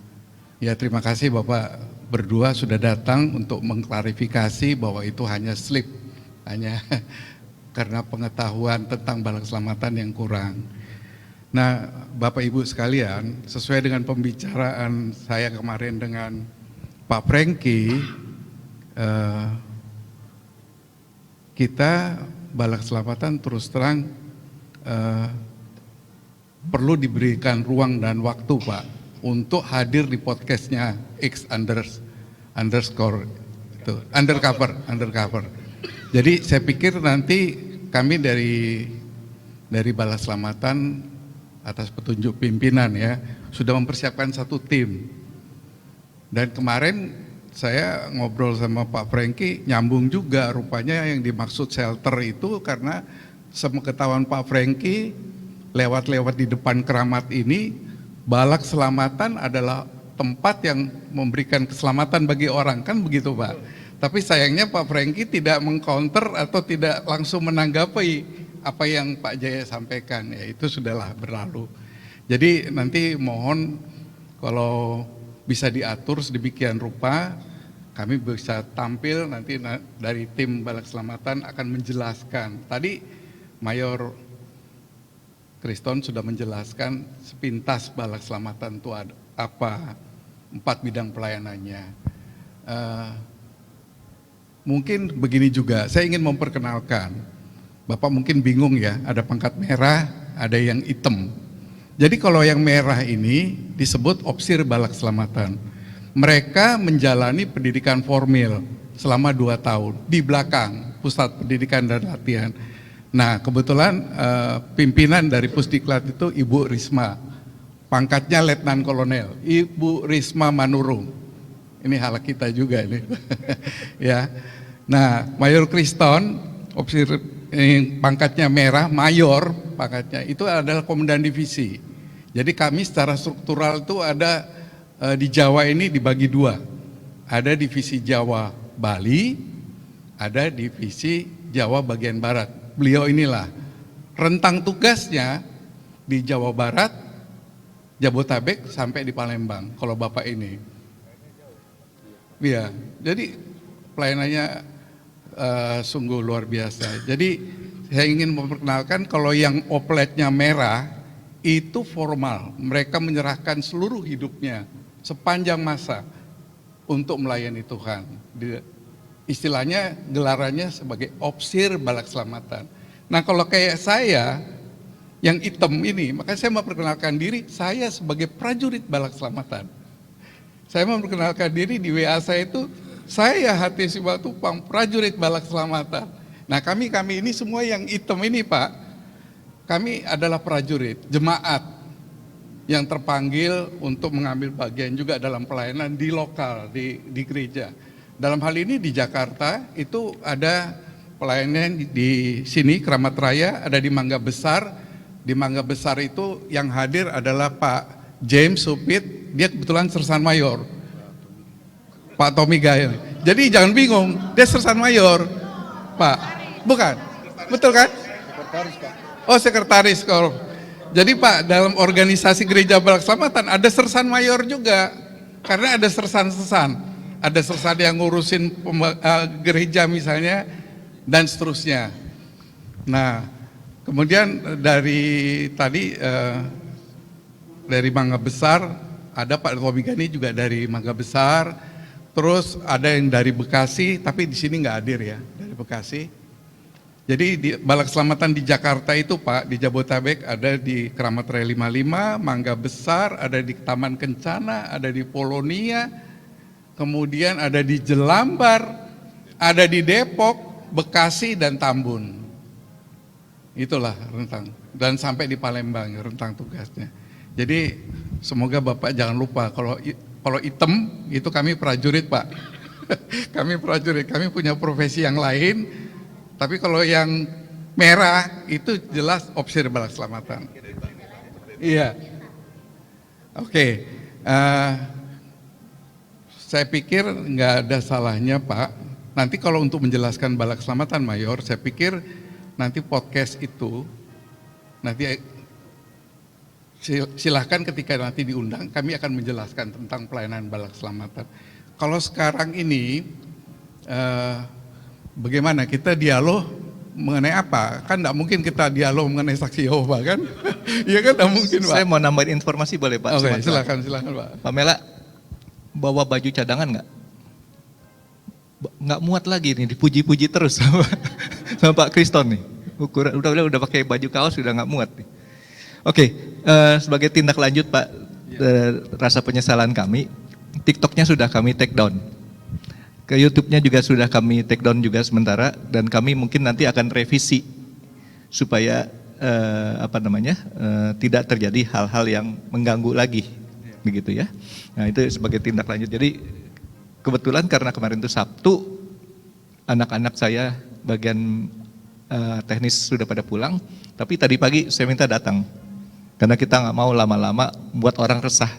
Speaker 1: ya terima kasih Bapak berdua sudah datang untuk mengklarifikasi bahwa itu hanya slip, hanya karena pengetahuan tentang Balak Selamatan yang kurang. Nah, Bapak Ibu sekalian, sesuai dengan pembicaraan saya kemarin dengan Pak Franky, kita Balak Selamatan terus terang perlu diberikan ruang dan waktu, Pak, untuk hadir di podcastnya undercover. Jadi saya pikir nanti kami dari Balak Selamatan atas petunjuk pimpinan ya sudah mempersiapkan satu tim. Dan kemarin saya ngobrol sama Pak Franky, nyambung juga rupanya yang dimaksud shelter itu karena sepengetahuan Pak Franky lewat-lewat di depan keramat ini, Balak Selamatan adalah tempat yang memberikan keselamatan bagi orang, kan begitu, Pak? Tapi sayangnya Pak Franky tidak mengcounter atau tidak langsung menanggapi apa yang Pak Jaya sampaikan, ya itu sudahlah berlalu. Jadi nanti mohon kalau bisa diatur sedemikian rupa, kami bisa tampil nanti dari tim Balak Selamatan akan menjelaskan. Tadi Mayor Kriston sudah menjelaskan sepintas Balak Selamatan itu apa, 4 bidang pelayanannya. Mungkin begini juga, saya ingin memperkenalkan, Bapak mungkin bingung ya, ada pangkat merah, ada yang hitam. Jadi kalau yang merah ini disebut OPSIR Balak Selamatan. Mereka menjalani pendidikan formal selama 2 tahun di belakang Pusat Pendidikan dan Latihan. Nah kebetulan pimpinan dari Pusdiklat itu Ibu Risma, pangkatnya Letnan Kolonel, Ibu Risma Manurung. Ini hal kita juga ini. Ya. Nah Mayor Kriston, OPSIR pangkatnya merah, mayor pangkatnya itu adalah komandan divisi.
Speaker 5: Jadi kami secara struktural itu ada di Jawa ini dibagi dua. Ada divisi Jawa Bali, ada divisi Jawa bagian Barat. Beliau inilah rentang tugasnya di Jawa Barat, Jabotabek sampai di Palembang. Kalau Bapak ini, iya. Jadi pelayanannya sungguh luar biasa. Jadi saya ingin memperkenalkan kalau yang opletnya merah itu formal. Mereka menyerahkan seluruh hidupnya sepanjang masa untuk melayani Tuhan. Istilahnya gelarannya sebagai opsir balak selamatan. Nah kalau kayak saya yang hitam ini, maka saya memperkenalkan diri saya sebagai prajurit balak selamatan. Saya memperkenalkan diri di WA saya itu, saya Hati Simatupang, prajurit balak selamatan. Nah kami ini semua yang hitam ini Pak, kami adalah prajurit, jemaat yang terpanggil untuk mengambil bagian juga dalam pelayanan di lokal, di gereja. Dalam hal ini di Jakarta itu ada pelayanan di sini, Keramat Raya, ada di Mangga Besar. Di Mangga Besar itu yang hadir adalah Pak James Supit, dia kebetulan Sersan Mayor. Pak Tommy Gael. Jadi jangan bingung, dia Sersan Mayor. Pak, bukan? Betul kan? Sekretaris Pak. Oh sekretaris kalau. Jadi Pak, dalam organisasi Gereja Balak Selamatan ada Sersan Mayor juga. Karena ada sersan-sersan. Ada sersan yang ngurusin gereja misalnya, dan seterusnya. Nah, kemudian dari tadi dari Mangga Besar, ada Pak Tommy Gani juga dari Mangga Besar, terus ada yang dari Bekasi, tapi di sini nggak hadir ya, dari Bekasi. Jadi di Balak Selamatan di Jakarta itu Pak, di Jabotabek ada di Keramat Raya 55, Mangga Besar, ada di Taman Kencana, ada di Polonia, kemudian ada di Jelambar, ada di Depok, Bekasi, dan Tambun. Itulah rentang. Dan sampai di Palembang rentang tugasnya. Jadi semoga Bapak jangan lupa kalau hitam itu kami prajurit Pak. Kami prajurit, kami punya profesi yang lain. Tapi kalau yang merah itu jelas opsir balak selamatan. Iya. Oke. Saya pikir nggak ada salahnya Pak. Nanti kalau untuk menjelaskan balak selamatan Mayor, saya pikir nanti podcast itu nanti silahkan ketika nanti diundang kami akan menjelaskan tentang pelayanan balak selamatan. Kalau sekarang ini bagaimana kita dialog mengenai apa? Kan tidak mungkin kita dialog mengenai saksi Yehova kan? Iya kan tidak mungkin Pak.
Speaker 1: Saya mau nambahin informasi boleh Pak?
Speaker 5: Oke, silakan Pak.
Speaker 1: Pak Mela, bawa baju cadangan nggak? Nggak muat lagi nih, dipuji-puji terus sama Pak Kriston nih. Ukuran udah pakai baju kaos sudah nggak muat nih. Oke, sebagai tindak lanjut Pak, rasa penyesalan kami, TikToknya sudah kami take down. Ke YouTube-nya juga sudah kami take down juga sementara, dan kami mungkin nanti akan revisi supaya tidak terjadi hal-hal yang mengganggu lagi, begitu ya. Nah itu sebagai tindak lanjut. Jadi kebetulan karena kemarin itu Sabtu, anak-anak saya bagian teknis sudah pada pulang, tapi tadi pagi saya minta datang karena kita nggak mau lama-lama buat orang resah.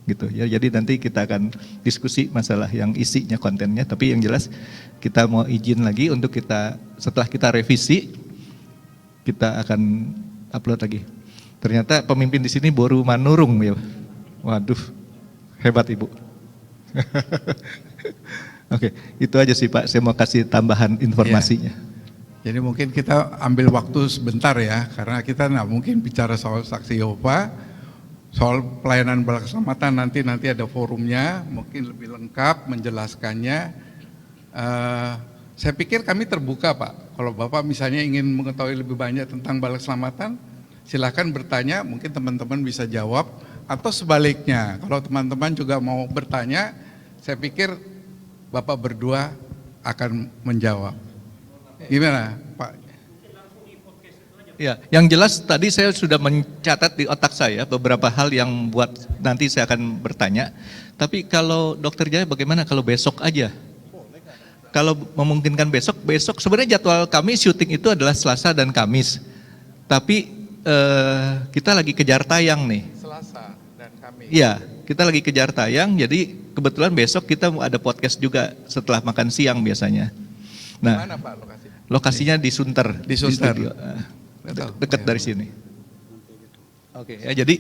Speaker 1: Gitu ya, jadi nanti kita akan diskusi masalah yang isinya kontennya, tapi yang jelas kita mau izin lagi untuk kita setelah kita revisi kita akan upload lagi. Ternyata pemimpin di sini baru manurung ya, waduh hebat Ibu. Oke, itu aja sih Pak, saya mau kasih tambahan informasinya.
Speaker 5: Ya. Jadi mungkin kita ambil waktu sebentar ya, karena kita nggak mungkin bicara soal saksi Yehova. Soal pelayanan balak selamatan nanti ada forumnya, mungkin lebih lengkap menjelaskannya. Saya pikir kami terbuka Pak. Kalau Bapak misalnya ingin mengetahui lebih banyak tentang balak selamatan, silahkan bertanya, mungkin teman-teman bisa jawab. Atau sebaliknya, kalau teman-teman juga mau bertanya, saya pikir Bapak berdua akan menjawab. Gimana Pak?
Speaker 1: Ya, yang jelas tadi saya sudah mencatat di otak saya beberapa hal yang buat nanti saya akan bertanya. Tapi kalau Dokter Jaya bagaimana kalau besok aja? Kalau memungkinkan besok sebenarnya jadwal kami syuting itu adalah Selasa dan Kamis. Tapi kita lagi kejar tayang nih.
Speaker 5: Selasa dan Kamis.
Speaker 1: Iya, kita lagi kejar tayang, jadi kebetulan besok kita ada podcast juga setelah makan siang biasanya. Nah,
Speaker 5: Mana Pak lokasinya?
Speaker 1: lokasinya di Sunter.
Speaker 5: Di Sunter.
Speaker 1: studio. Dekat
Speaker 5: Ya.
Speaker 1: dari sini. Oke, ya jadi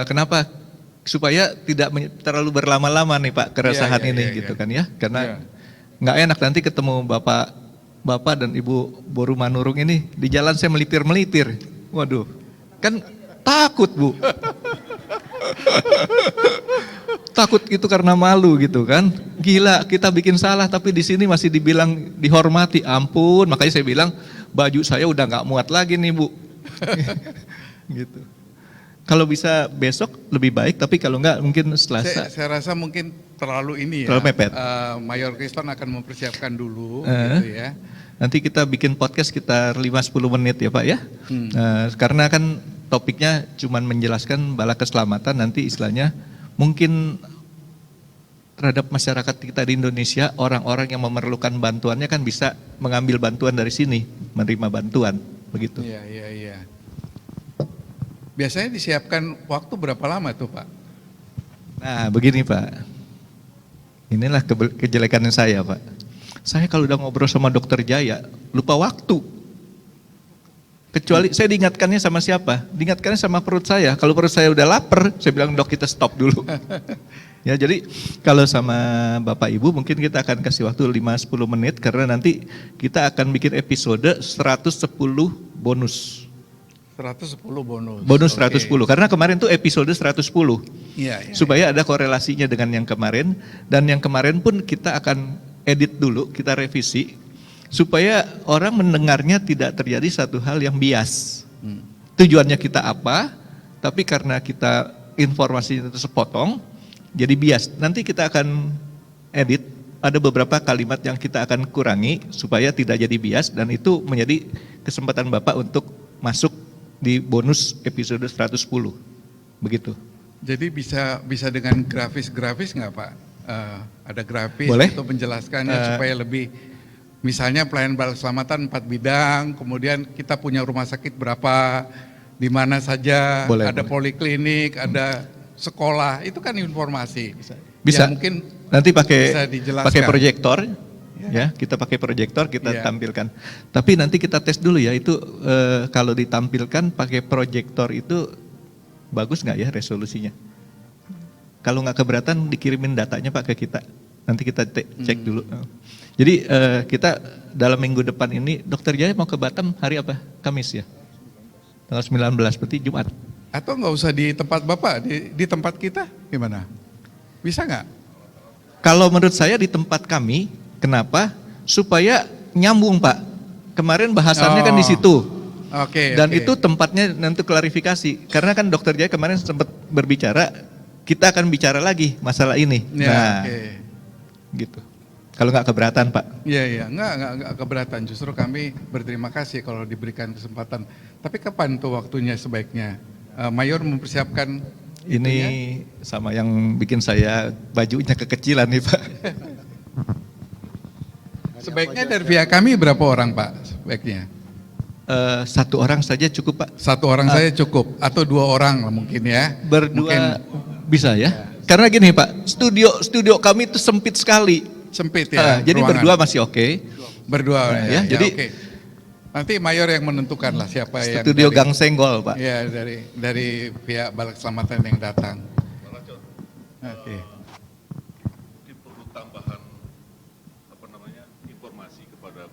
Speaker 1: kenapa supaya tidak terlalu berlama-lama nih Pak keresahan
Speaker 5: Iya,
Speaker 1: ini
Speaker 5: iya,
Speaker 1: gitu
Speaker 5: iya.
Speaker 1: kan ya, karena
Speaker 5: Iya.
Speaker 1: nggak enak nanti ketemu Bapak dan Ibu Boru Manurung ini di jalan saya melipir-melipir. Waduh, kan takut Bu. Takut itu karena malu gitu kan. Gila, kita bikin salah tapi di sini masih dibilang dihormati. Ampun, makanya saya bilang baju saya udah nggak muat lagi nih Bu. Gitu. Kalau bisa besok lebih baik, tapi kalau nggak mungkin Selasa.
Speaker 5: Saya rasa mungkin terlalu ini ya.
Speaker 1: Terlalu mepet.
Speaker 5: Mayor Kriston akan mempersiapkan dulu gitu ya.
Speaker 1: Nanti kita bikin podcast sekitar 5-10 menit ya Pak ya. Karena kan topiknya cuman menjelaskan bala keselamatan, nanti istilahnya mungkin terhadap masyarakat kita di Indonesia, orang-orang yang memerlukan bantuannya kan bisa mengambil bantuan dari sini, menerima bantuan, begitu.
Speaker 5: Iya, iya, iya. Biasanya disiapkan waktu berapa lama tuh Pak?
Speaker 1: Nah begini Pak, inilah kejelekannya saya Pak. Saya kalau udah ngobrol sama dokter Jaya, lupa waktu. Kecuali saya diingatkannya sama siapa? Diingatkannya sama perut saya. Kalau perut saya udah lapar, saya bilang dok kita stop dulu. Ya jadi kalau sama Bapak Ibu mungkin kita akan kasih waktu 5-10 menit karena nanti kita akan bikin episode 110 bonus.
Speaker 5: 110 bonus.
Speaker 1: Bonus
Speaker 5: Oke.
Speaker 1: 110 karena kemarin tuh episode 110.
Speaker 5: Iya, iya.
Speaker 1: Supaya ada korelasinya dengan yang kemarin, dan yang kemarin pun kita akan edit dulu, kita revisi supaya orang mendengarnya tidak terjadi satu hal yang bias. Tujuannya kita apa, tapi karena kita informasinya itu sepotong, jadi bias. Nanti kita akan edit, ada beberapa kalimat yang kita akan kurangi supaya tidak jadi bias, dan itu menjadi kesempatan Bapak untuk masuk di bonus episode 110. Begitu.
Speaker 5: Jadi bisa dengan grafis-grafis nggak Pak? Ada grafis
Speaker 1: Boleh.
Speaker 5: untuk menjelaskannya supaya lebih, misalnya pelayanan bala keselamatan 4 bidang, kemudian kita punya rumah sakit berapa, di mana saja,
Speaker 1: Boleh,
Speaker 5: ada
Speaker 1: boleh.
Speaker 5: poliklinik, ada sekolah, itu kan informasi.
Speaker 1: Bisa.
Speaker 5: Ya, mungkin
Speaker 1: Nanti
Speaker 5: bisa
Speaker 1: pakai
Speaker 5: dijelaskan.
Speaker 1: proyektor, ya kita pakai proyektor kita
Speaker 5: Iya.
Speaker 1: tampilkan. Tapi nanti kita tes dulu ya itu kalau ditampilkan pakai proyektor itu bagus nggak ya resolusinya? Kalau nggak keberatan dikirimin datanya Pak ke kita. Nanti kita cek dulu. Jadi kita dalam minggu depan ini Dokter Jaya mau ke Batam hari apa? Kamis ya. Tanggal 19 berarti Jumat.
Speaker 5: Atau nggak usah di tempat Bapak, di tempat kita gimana? Bisa nggak?
Speaker 1: Kalau menurut saya di tempat kami, kenapa? Supaya nyambung Pak. Kemarin bahasannya kan di situ.
Speaker 5: Oke.
Speaker 1: Dan
Speaker 5: oke.
Speaker 1: itu tempatnya nanti klarifikasi. Karena kan Dokter Jaya kemarin sempat berbicara, kita akan bicara lagi masalah ini.
Speaker 5: Ya,
Speaker 1: Nah,
Speaker 5: oke.
Speaker 1: gitu. Kalau nggak keberatan Pak.
Speaker 5: Iya, iya, enggak keberatan. Justru kami berterima kasih kalau diberikan kesempatan. Tapi kapan tuh waktunya sebaiknya? Mayor mempersiapkan
Speaker 1: Ini sama yang bikin saya bajunya kekecilan nih Pak.
Speaker 5: sebaiknya dari pihak kami berapa orang Pak sebaiknya?
Speaker 1: Satu orang saja cukup Pak.
Speaker 5: Satu orang saya cukup atau 2 orang lah mungkin ya.
Speaker 1: Berdua
Speaker 5: Mungkin
Speaker 1: bisa ya. Karena gini Pak, studio kami itu sempit sekali.
Speaker 5: sempit ya.
Speaker 1: Jadi
Speaker 5: ruangan.
Speaker 1: berdua masih oke.
Speaker 5: Berdua
Speaker 1: Nah,
Speaker 5: ya.
Speaker 1: ya, jadi-
Speaker 5: oke. Nanti Mayor yang menentukan lah siapa yang
Speaker 1: Studio
Speaker 5: dari-
Speaker 1: Gang Senggol Pak.
Speaker 5: Ya dari pihak Bala Keselamatan yang datang. Oke.
Speaker 6: Mungkin perlu tambahan informasi kepada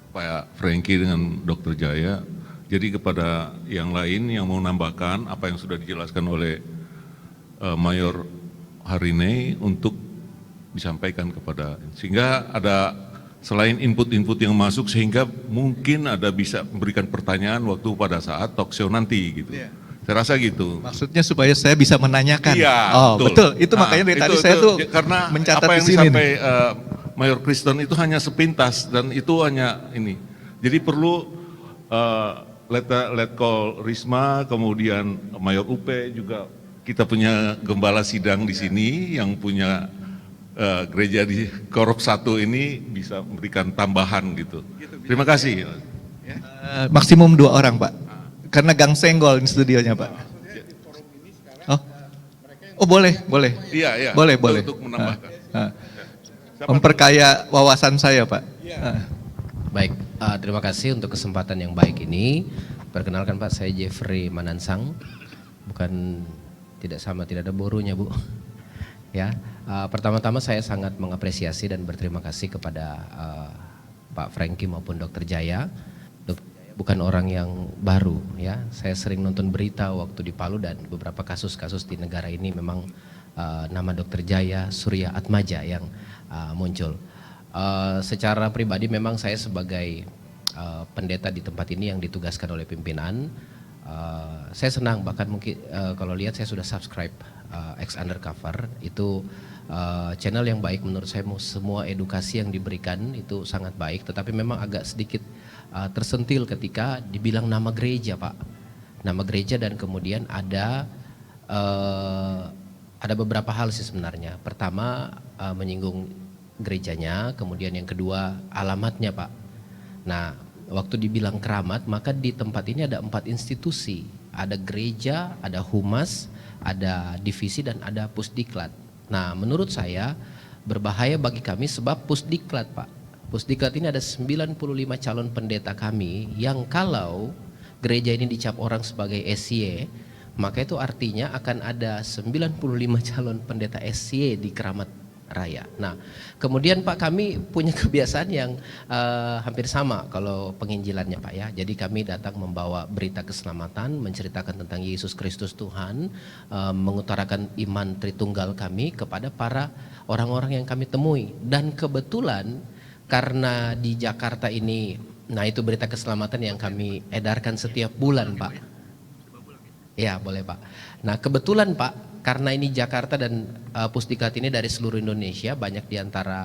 Speaker 6: Pak Franky dengan Dr. Jaya. Jadi kepada yang lain yang mau nambahkan apa yang sudah dijelaskan oleh Mayor hari ini untuk disampaikan kepada, sehingga ada selain input-input yang masuk sehingga mungkin ada bisa memberikan pertanyaan waktu pada saat talk show nanti gitu.
Speaker 5: Iya.
Speaker 6: Saya rasa gitu.
Speaker 1: Maksudnya supaya saya bisa menanyakan.
Speaker 6: Iya,
Speaker 1: Oh, betul. Itu
Speaker 6: Nah,
Speaker 1: makanya dari tadi
Speaker 6: itu-
Speaker 1: saya tuh
Speaker 6: karena
Speaker 1: mencatat
Speaker 6: apa
Speaker 1: di
Speaker 6: yang
Speaker 1: sini.
Speaker 6: disampaikan Mayor Kristen itu hanya sepintas dan itu hanya ini. Jadi perlu Letkol Risma, kemudian Mayor UP juga kita punya gembala sidang di sini yang punya gereja di Korup 1 ini bisa memberikan tambahan gitu. Terima kasih.
Speaker 1: Maksimum 2 orang Pak. Karena Gang Senggol ini studionya Pak. Oh boleh, boleh.
Speaker 6: Iya, iya.
Speaker 1: Boleh,
Speaker 6: itu
Speaker 1: boleh.
Speaker 6: Untuk menambahkan.
Speaker 1: Ah. Memperkaya wawasan saya, Pak.
Speaker 7: Baik, terima kasih untuk kesempatan yang baik ini. Perkenalkan Pak, saya Jeffrey Manansang. Bukan tidak ada borunya Bu. Ya, pertama-tama saya sangat mengapresiasi dan berterima kasih kepada Pak Franky maupun Dr. Jaya. Dr. Jaya bukan orang yang baru, ya. Saya sering nonton berita waktu di Palu dan beberapa kasus-kasus di negara ini memang nama Dr. Jaya Surya Atmaja yang muncul. Secara pribadi memang saya sebagai pendeta di tempat ini yang ditugaskan oleh pimpinan, saya senang bahkan mungkin kalau lihat saya sudah subscribe X Undercover, itu channel yang baik menurut saya. Semua edukasi yang diberikan itu sangat baik, tetapi memang agak sedikit tersentil ketika dibilang nama gereja Pak, nama gereja, dan kemudian ada beberapa hal sih sebenarnya. Pertama menyinggung gerejanya, kemudian yang kedua alamatnya Pak. Nah, waktu dibilang keramat, maka di tempat ini ada 4 institusi, ada gereja, ada humas, ada divisi, dan ada pusdiklat. Nah, menurut saya berbahaya bagi kami sebab pusdiklat Pak, pusdiklat ini ada 95 calon pendeta kami yang kalau gereja ini dicap orang sebagai SY, maka itu artinya akan ada 95 calon pendeta SY di Keramat Raya. Nah, kemudian Pak, kami punya kebiasaan yang hampir sama kalau penginjilannya Pak, ya. Jadi kami datang membawa berita keselamatan, menceritakan tentang Yesus Kristus Tuhan, mengutarakan iman Tritunggal kami kepada para orang-orang yang kami temui. Dan kebetulan karena di Jakarta ini, nah itu berita keselamatan yang kami edarkan setiap bulan Pak. Ya boleh Pak. Nah kebetulan Pak, karena ini Jakarta dan pusdiklat ini dari seluruh Indonesia, banyak diantara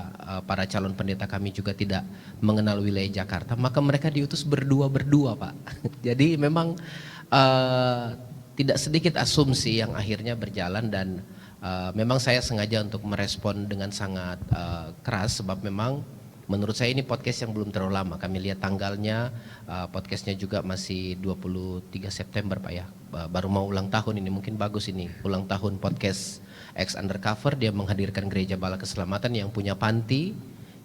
Speaker 7: para calon pendeta kami juga tidak mengenal wilayah Jakarta, maka mereka diutus berdua-berdua Pak. Jadi memang tidak sedikit asumsi yang akhirnya berjalan, dan memang saya sengaja untuk merespon dengan sangat keras sebab memang menurut saya ini podcast yang belum terlalu lama. Kami lihat tanggalnya, podcastnya juga masih 23 September Pak, ya. Baru mau ulang tahun ini, mungkin bagus ini ulang tahun podcast X Undercover. Dia menghadirkan Gereja Bala Keselamatan yang punya panti,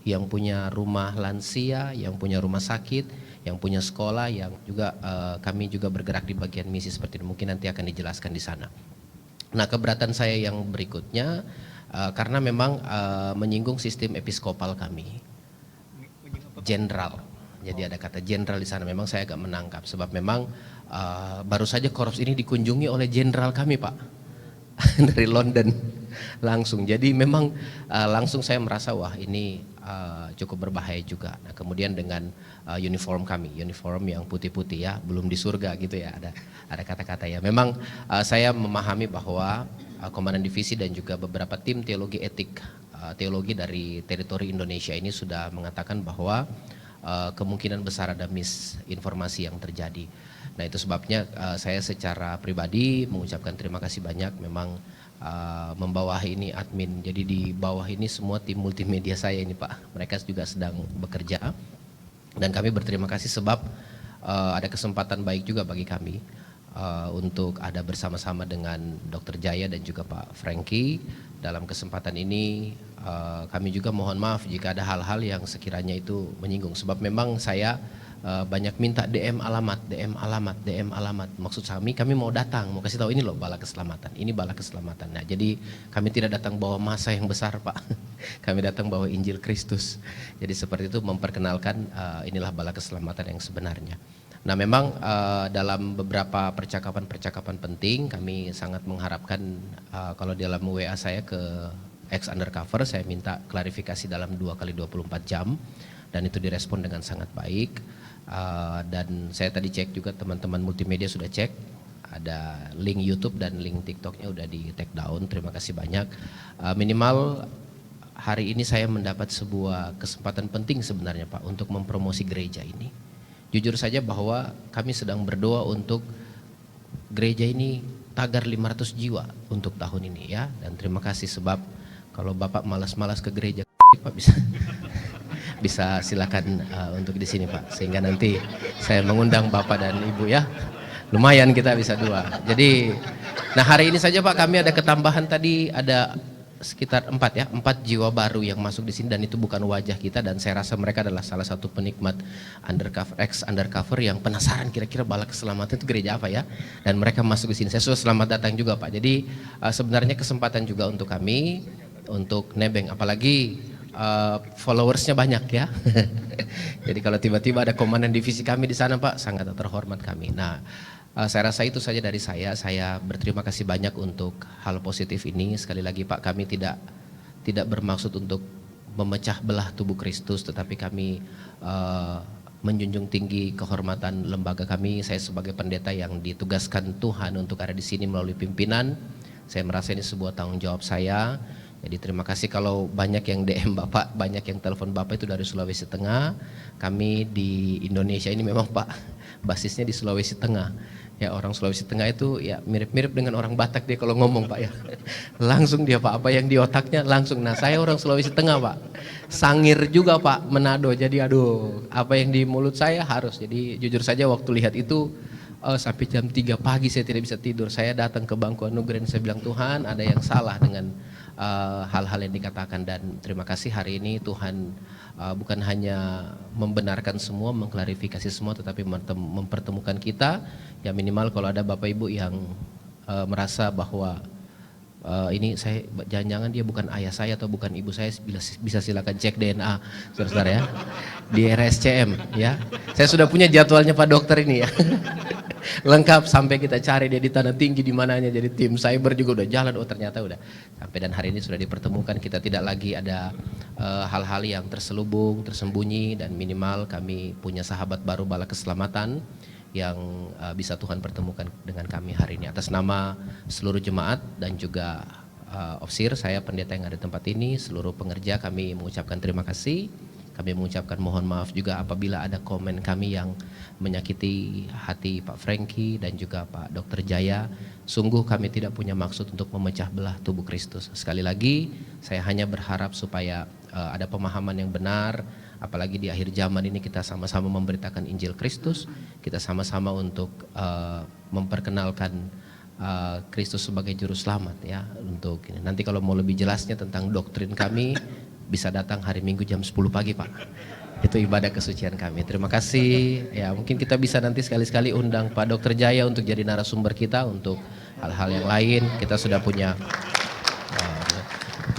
Speaker 7: yang punya rumah lansia, yang punya rumah sakit, yang punya sekolah, yang juga kami juga bergerak di bagian misi seperti ini. Mungkin nanti akan dijelaskan di sana. Nah, keberatan saya yang berikutnya karena memang menyinggung sistem episkopal kami, jenderal. Jadi ada kata jenderal di sana. Memang saya agak menangkap sebab memang baru saja Koros ini dikunjungi oleh jenderal kami Pak dari London langsung. Jadi memang langsung saya merasa wah ini cukup berbahaya juga. Nah kemudian dengan uniform kami, uniform yang putih-putih, ya, belum di surga gitu ya, ada kata-kata ya. Memang saya memahami bahwa Komandan Divisi dan juga beberapa tim teologi etik, teologi dari teritori Indonesia ini sudah mengatakan bahwa kemungkinan besar ada misinformasi yang terjadi. Nah itu sebabnya saya secara pribadi mengucapkan terima kasih banyak. Memang membawahi ini admin, jadi di bawah ini semua tim multimedia saya ini Pak, mereka juga sedang bekerja. Dan kami berterima kasih sebab ada kesempatan baik juga bagi kami untuk ada bersama-sama dengan Dr. Jaya dan juga Pak Franky. Dalam kesempatan ini kami juga mohon maaf jika ada hal-hal yang sekiranya itu menyinggung. Sebab memang saya banyak minta DM alamat. Maksud kami mau datang, mau kasih tahu ini loh Bala Keselamatan, ini Bala Keselamatan. Nah jadi kami tidak datang bawa masa yang besar Pak, kami datang bawa Injil Kristus. Jadi seperti itu memperkenalkan inilah Bala Keselamatan yang sebenarnya. Nah memang dalam beberapa percakapan-percakapan penting kami sangat mengharapkan kalau dalam WA saya ke X Undercover saya minta klarifikasi dalam 2x24 jam dan itu direspon dengan sangat baik. Dan saya tadi cek juga teman-teman multimedia sudah cek, ada link YouTube dan link TikToknya udah di take down. Terima kasih banyak. Minimal hari ini saya mendapat sebuah kesempatan penting sebenarnya Pak untuk mempromosi gereja ini. Jujur saja bahwa kami sedang berdoa untuk gereja ini tagar 500 jiwa untuk tahun ini ya. Dan terima kasih sebab kalau Bapak malas-malas ke gereja Pak bisa silakan untuk di sini Pak, sehingga nanti saya mengundang Bapak dan Ibu ya Lumayan kita bisa 2. Jadi, nah hari ini saja Pak kami ada ketambahan tadi, ada sekitar 4 ya, 4 jiwa baru yang masuk di sini, dan itu bukan wajah kita, dan saya rasa mereka adalah salah satu penikmat undercover yang penasaran kira-kira Bala Keselamatan itu gereja apa ya, dan mereka masuk di sini. Saya sudah selamat datang juga Pak. Jadi sebenarnya kesempatan juga untuk kami untuk nebeng, apalagi followersnya banyak ya. Jadi kalau tiba-tiba ada komandan divisi kami di sana Pak, sangat terhormat kami. Nah, saya rasa itu saja dari saya. Saya berterima kasih banyak untuk hal positif ini. Sekali lagi Pak, kami tidak bermaksud untuk memecah belah tubuh Kristus, tetapi kami menjunjung tinggi kehormatan lembaga kami. Saya sebagai pendeta yang ditugaskan Tuhan untuk ada di sini melalui pimpinan. Saya merasa ini sebuah tanggung jawab saya. Jadi terima kasih kalau banyak yang DM Bapak, banyak yang telepon Bapak itu dari Sulawesi Tengah. Kami di Indonesia ini memang Pak basisnya di Sulawesi Tengah. Ya, orang Sulawesi Tengah itu ya mirip-mirip dengan orang Batak dia kalau ngomong Pak ya. Langsung dia Pak, apa yang di otaknya langsung. Nah saya orang Sulawesi Tengah Pak. Sangir juga Pak, Manado. Jadi aduh, apa yang di mulut saya harus. Jadi jujur saja waktu lihat itu sampai jam 3 pagi saya tidak bisa tidur. Saya datang ke Bangku Anugerah, saya bilang Tuhan ada yang salah dengan hal-hal yang dikatakan, dan terima kasih hari ini Tuhan bukan hanya membenarkan semua, mengklarifikasi semua, tetapi mempertemukan kita. Ya minimal kalau ada Bapak Ibu yang merasa bahwa ini saya jangan-jangan dia bukan ayah saya atau bukan ibu saya, bisa silakan cek DNA saudara-saudara ya di RSCM ya. Saya sudah punya jadwalnya Pak Dokter ini ya. Lengkap sampai kita cari dia di Tanah Tinggi di mananya. Jadi tim cyber juga udah jalan, oh ternyata udah sampai, dan hari ini sudah dipertemukan. Kita tidak lagi ada hal-hal yang terselubung, tersembunyi, dan minimal kami punya sahabat baru Bala Keselamatan yang bisa Tuhan pertemukan dengan kami hari ini. Atas nama seluruh jemaat dan juga Ofsir, saya pendeta yang ada di tempat ini, seluruh pengerja, kami mengucapkan terima kasih. Kami mengucapkan mohon maaf juga apabila ada komen kami yang menyakiti hati Pak Frankie dan juga Pak Dr. Jaya. Sungguh kami tidak punya maksud untuk memecah belah tubuh Kristus. Sekali lagi, saya hanya berharap supaya ada pemahaman yang benar, apalagi di akhir zaman ini kita sama-sama memberitakan Injil Kristus, kita sama-sama untuk memperkenalkan Kristus sebagai juru selamat ya. Untuk ini. Nanti kalau mau lebih jelasnya tentang doktrin kami bisa datang hari Minggu jam 10 pagi Pak. Itu ibadah kesucian kami. Terima kasih. Ya mungkin kita bisa nanti sekali-sekali undang Pak Dr. Jaya untuk jadi narasumber kita untuk hal-hal yang lain. Kita sudah punya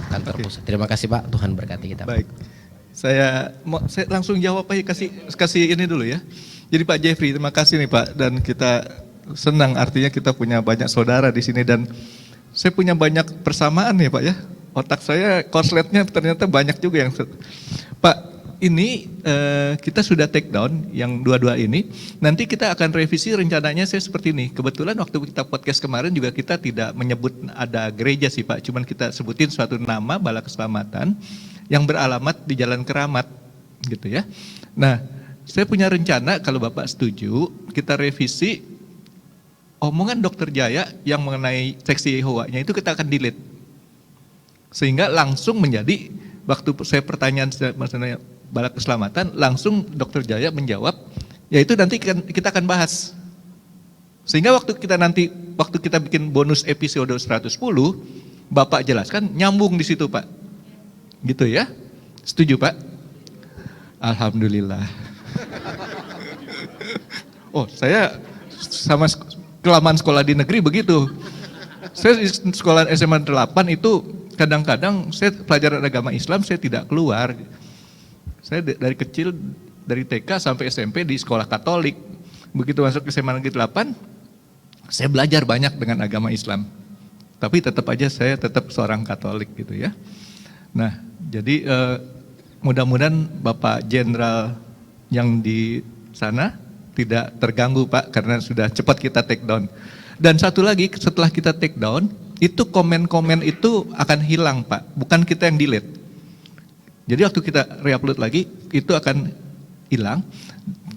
Speaker 7: kantor pusat. Terima kasih Pak. Tuhan berkati kita.
Speaker 1: Baik. Saya langsung jawab Pak, kasih ini dulu ya. Jadi Pak Jeffrey, terima kasih nih Pak, dan kita senang artinya kita punya banyak saudara di sini, dan saya punya banyak persamaan nih Pak ya. Otak saya korsletnya ternyata banyak juga yang Pak, ini kita sudah take down yang dua-dua ini. Nanti kita akan revisi rencananya saya seperti ini. Kebetulan waktu kita podcast kemarin juga kita tidak menyebut ada gereja sih Pak, cuman kita sebutin suatu nama Bala Keselamatan yang beralamat di Jalan Keramat gitu ya. Nah, saya punya rencana kalau Bapak setuju, kita revisi omongan Dr. Jaya yang mengenai seksi Yehova-nya itu kita akan delete. Sehingga langsung menjadi waktu saya pertanyaan maksudnya Bala Keselamatan, langsung Dr. Jaya menjawab, yaitu nanti kita akan bahas. Sehingga waktu kita bikin bonus episode 110, Bapak jelaskan nyambung di situ Pak. Gitu ya. Setuju Pak? Alhamdulillah. Oh, saya sama kelamaan sekolah di negeri begitu. Saya di sekolah SMA 8 itu kadang-kadang saya pelajaran agama Islam saya tidak keluar. Saya dari kecil, dari TK sampai SMP di sekolah Katolik. Begitu masuk ke SMA Negeri 8, saya belajar banyak dengan agama Islam. Tapi tetap aja saya tetap seorang Katolik gitu ya. Nah, jadi mudah-mudahan Bapak Jenderal yang di sana tidak terganggu Pak, karena sudah cepat kita take down. Dan satu lagi, setelah kita take down, itu komen-komen itu akan hilang Pak, bukan kita yang delete. Jadi waktu kita reupload lagi, itu akan hilang.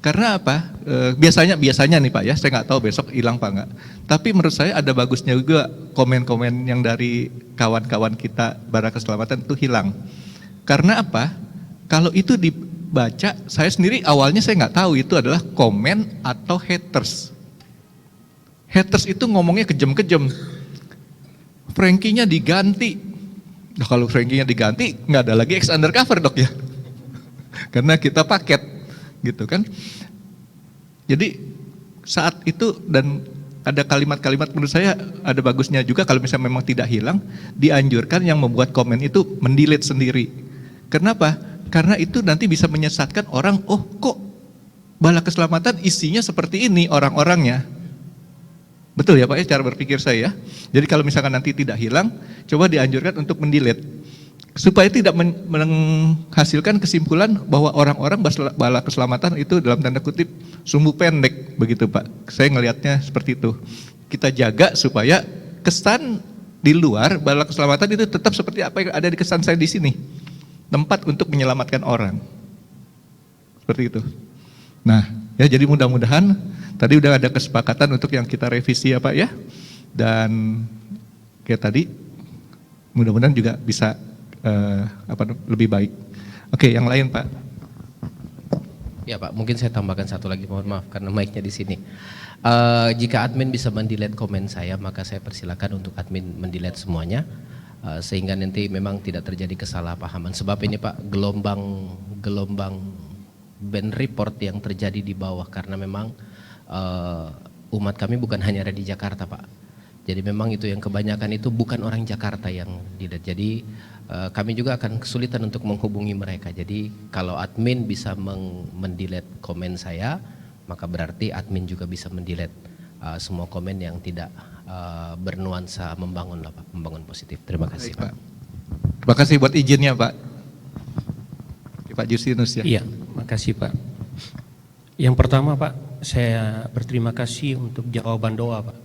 Speaker 1: Karena apa? Biasanya nih Pak ya, saya nggak tahu besok hilang Pak nggak. Tapi menurut saya ada bagusnya juga komen-komen yang dari kawan-kawan kita Bala Keselamatan itu hilang. Karena apa? Kalau itu dibaca, saya sendiri awalnya saya nggak tahu itu adalah komen atau haters. haters itu ngomongnya kejam-kejam. Frankie-nya diganti. Nah, kalau Frankie-nya diganti, nggak ada lagi ex undercover dok ya. Karena kita paket, gitu kan. Jadi saat itu dan ada kalimat-kalimat menurut saya ada bagusnya juga kalau misalnya memang tidak hilang, dianjurkan yang membuat komen itu mendelete sendiri. Kenapa? Karena itu nanti bisa menyesatkan orang, oh kok bala keselamatan isinya seperti ini orang-orangnya. Betul ya Pak ya cara berpikir saya. Jadi kalau misalkan nanti tidak hilang, coba dianjurkan untuk mendelete. Supaya tidak menghasilkan kesimpulan bahwa orang-orang bala keselamatan itu dalam tanda kutip sumbu pendek begitu Pak. Saya ngelihatnya seperti itu. Kita jaga supaya kesan di luar bala keselamatan itu tetap seperti apa yang ada di kesan saya di sini. Tempat untuk menyelamatkan orang. Seperti itu. Nah, ya jadi mudah-mudahan tadi udah ada kesepakatan untuk yang kita revisi ya Pak ya. Dan kayak tadi mudah-mudahan juga bisa lebih baik. Oke, yang lain Pak.
Speaker 7: Ya Pak, mungkin saya tambahkan satu lagi, mohon maaf karena mic-nya di sini. Jika admin bisa mendelete komen saya, maka saya persilakan untuk admin mendelete semuanya, sehingga nanti memang tidak terjadi kesalahpahaman. Sebab ini Pak, gelombang band report yang terjadi di bawah karena memang umat kami bukan hanya ada di Jakarta Pak. Jadi memang itu yang kebanyakan itu bukan orang Jakarta yang delete. Jadi kami juga akan kesulitan untuk menghubungi mereka. Jadi kalau admin bisa mendelete komen saya, maka berarti admin juga bisa mendelete semua komen yang tidak bernuansa membangun lah Pak, membangun positif. Terima kasih
Speaker 1: Baik, Pak. Terima kasih buat izinnya Pak. Pak Justinus ya.
Speaker 8: Iya, makasih Pak. Yang pertama Pak, saya berterima kasih untuk jawaban doa Pak.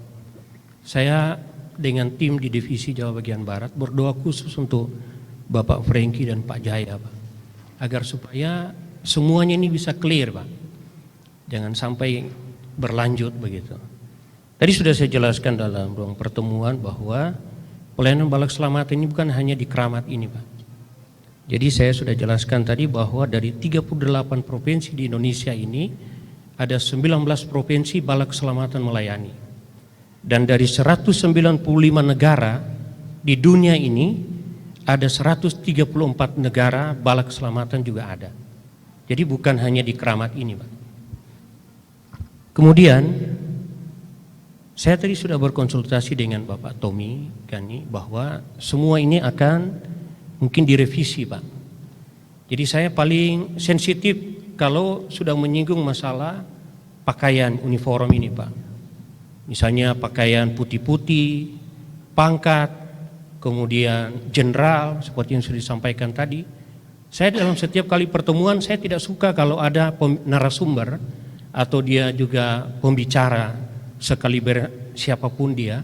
Speaker 8: Saya dengan tim di Divisi Jawa Bagian Barat berdoa khusus untuk Bapak Frankie dan Pak Jaya Pak, agar supaya semuanya ini bisa clear Pak, jangan sampai berlanjut begitu. Tadi sudah saya jelaskan dalam ruang pertemuan bahwa pelayanan bala keselamatan ini bukan hanya di Keramat ini Pak. Jadi saya sudah jelaskan tadi bahwa dari 38 provinsi di Indonesia ini ada 19 provinsi bala keselamatan melayani. Dan dari 195 negara di dunia ini ada 134 negara bala keselamatan juga ada. Jadi bukan hanya di Keramat ini Pak. Kemudian saya tadi sudah berkonsultasi dengan Bapak Tommy Gani bahwa semua ini akan mungkin direvisi Pak. Jadi saya paling sensitif kalau sudah menyinggung masalah pakaian uniform ini Pak. Misalnya pakaian putih-putih, pangkat, kemudian jenderal seperti yang sudah disampaikan tadi. Saya dalam setiap kali pertemuan saya tidak suka kalau ada narasumber atau dia juga pembicara sekaliber siapapun dia,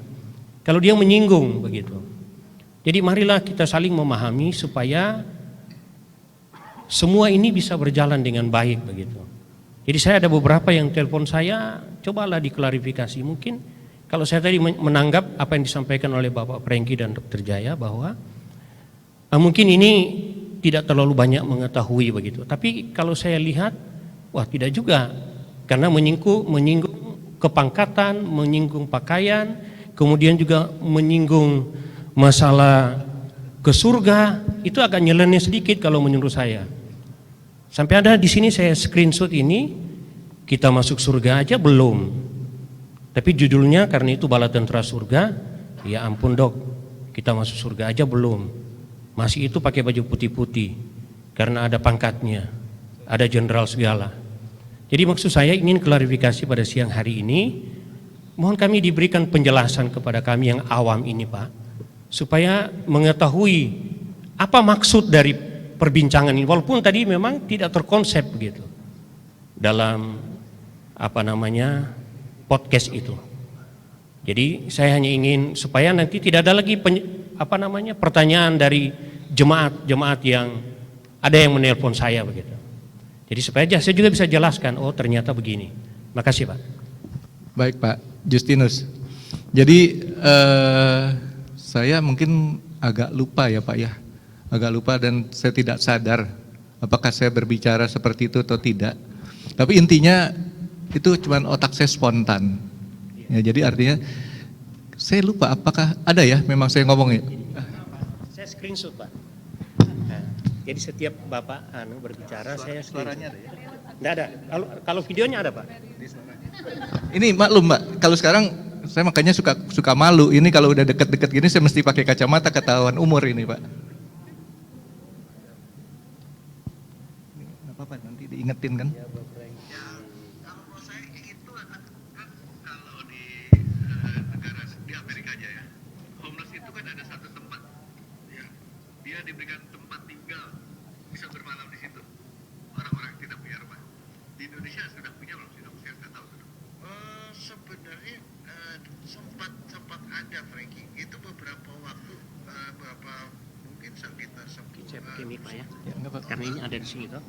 Speaker 8: kalau dia menyinggung begitu. Jadi marilah kita saling memahami supaya semua ini bisa berjalan dengan baik begitu. Jadi saya ada beberapa yang telepon saya, cobalah diklarifikasi. Mungkin kalau saya tadi menanggap apa yang disampaikan oleh Bapak Frankie dan Dr. Jaya bahwa mungkin ini tidak terlalu banyak mengetahui begitu. Tapi kalau saya lihat, wah tidak juga. Karena menyinggung kepangkatan, menyinggung pakaian, kemudian juga menyinggung masalah ke surga, itu agak nyeleneh sedikit kalau menurut saya. Sampai ada di sini saya screenshot ini, kita masuk surga aja belum. Tapi judulnya karena itu bala tentara surga, ya ampun dok, kita masuk surga aja belum. Masih itu pakai baju putih-putih, karena ada pangkatnya, ada jenderal segala. Jadi maksud saya ingin klarifikasi pada siang hari ini, mohon kami diberikan penjelasan kepada kami yang awam ini Pak, supaya mengetahui apa maksud dari perbincangan ini, walaupun tadi memang tidak terkonsep begitu dalam podcast itu. Jadi saya hanya ingin supaya nanti tidak ada lagi pertanyaan dari jemaat yang ada yang menelpon saya begitu. Jadi supaya saya juga bisa jelaskan, oh ternyata begini. Makasih Pak.
Speaker 1: Baik Pak Justinus. Jadi saya mungkin agak lupa ya Pak ya. Agak lupa dan saya tidak sadar apakah saya berbicara seperti itu atau tidak. Tapi intinya itu cuma otak saya spontan. Ya, jadi artinya saya lupa apakah ada ya memang saya ngomong ya.
Speaker 8: Saya screenshot Pak. Nah, jadi setiap Bapak berbicara saya
Speaker 1: Suaranya ada ya?
Speaker 8: Nggak ada. Kalau videonya ada Pak.
Speaker 1: Ini maklum Mbak, kalau sekarang saya makanya suka malu. Ini kalau udah deket-deket gini saya mesti pakai kacamata ketahuan umur ini Pak. Nggak apa-apa nanti diingetin kan.
Speaker 9: Dia diberikan tempat tinggal, bisa bermalam di situ. Orang-orang yang tidak punya rumah. Di Indonesia sudah punya belum sih dok? Saya sudah tahu sudah. Sebenarnya sempat ada Frankie. Itu beberapa waktu, mungkin sekitar
Speaker 8: Saya pakai mic Pak ya.
Speaker 1: nggak apa-apa.
Speaker 8: Karena ini ada di sini toh.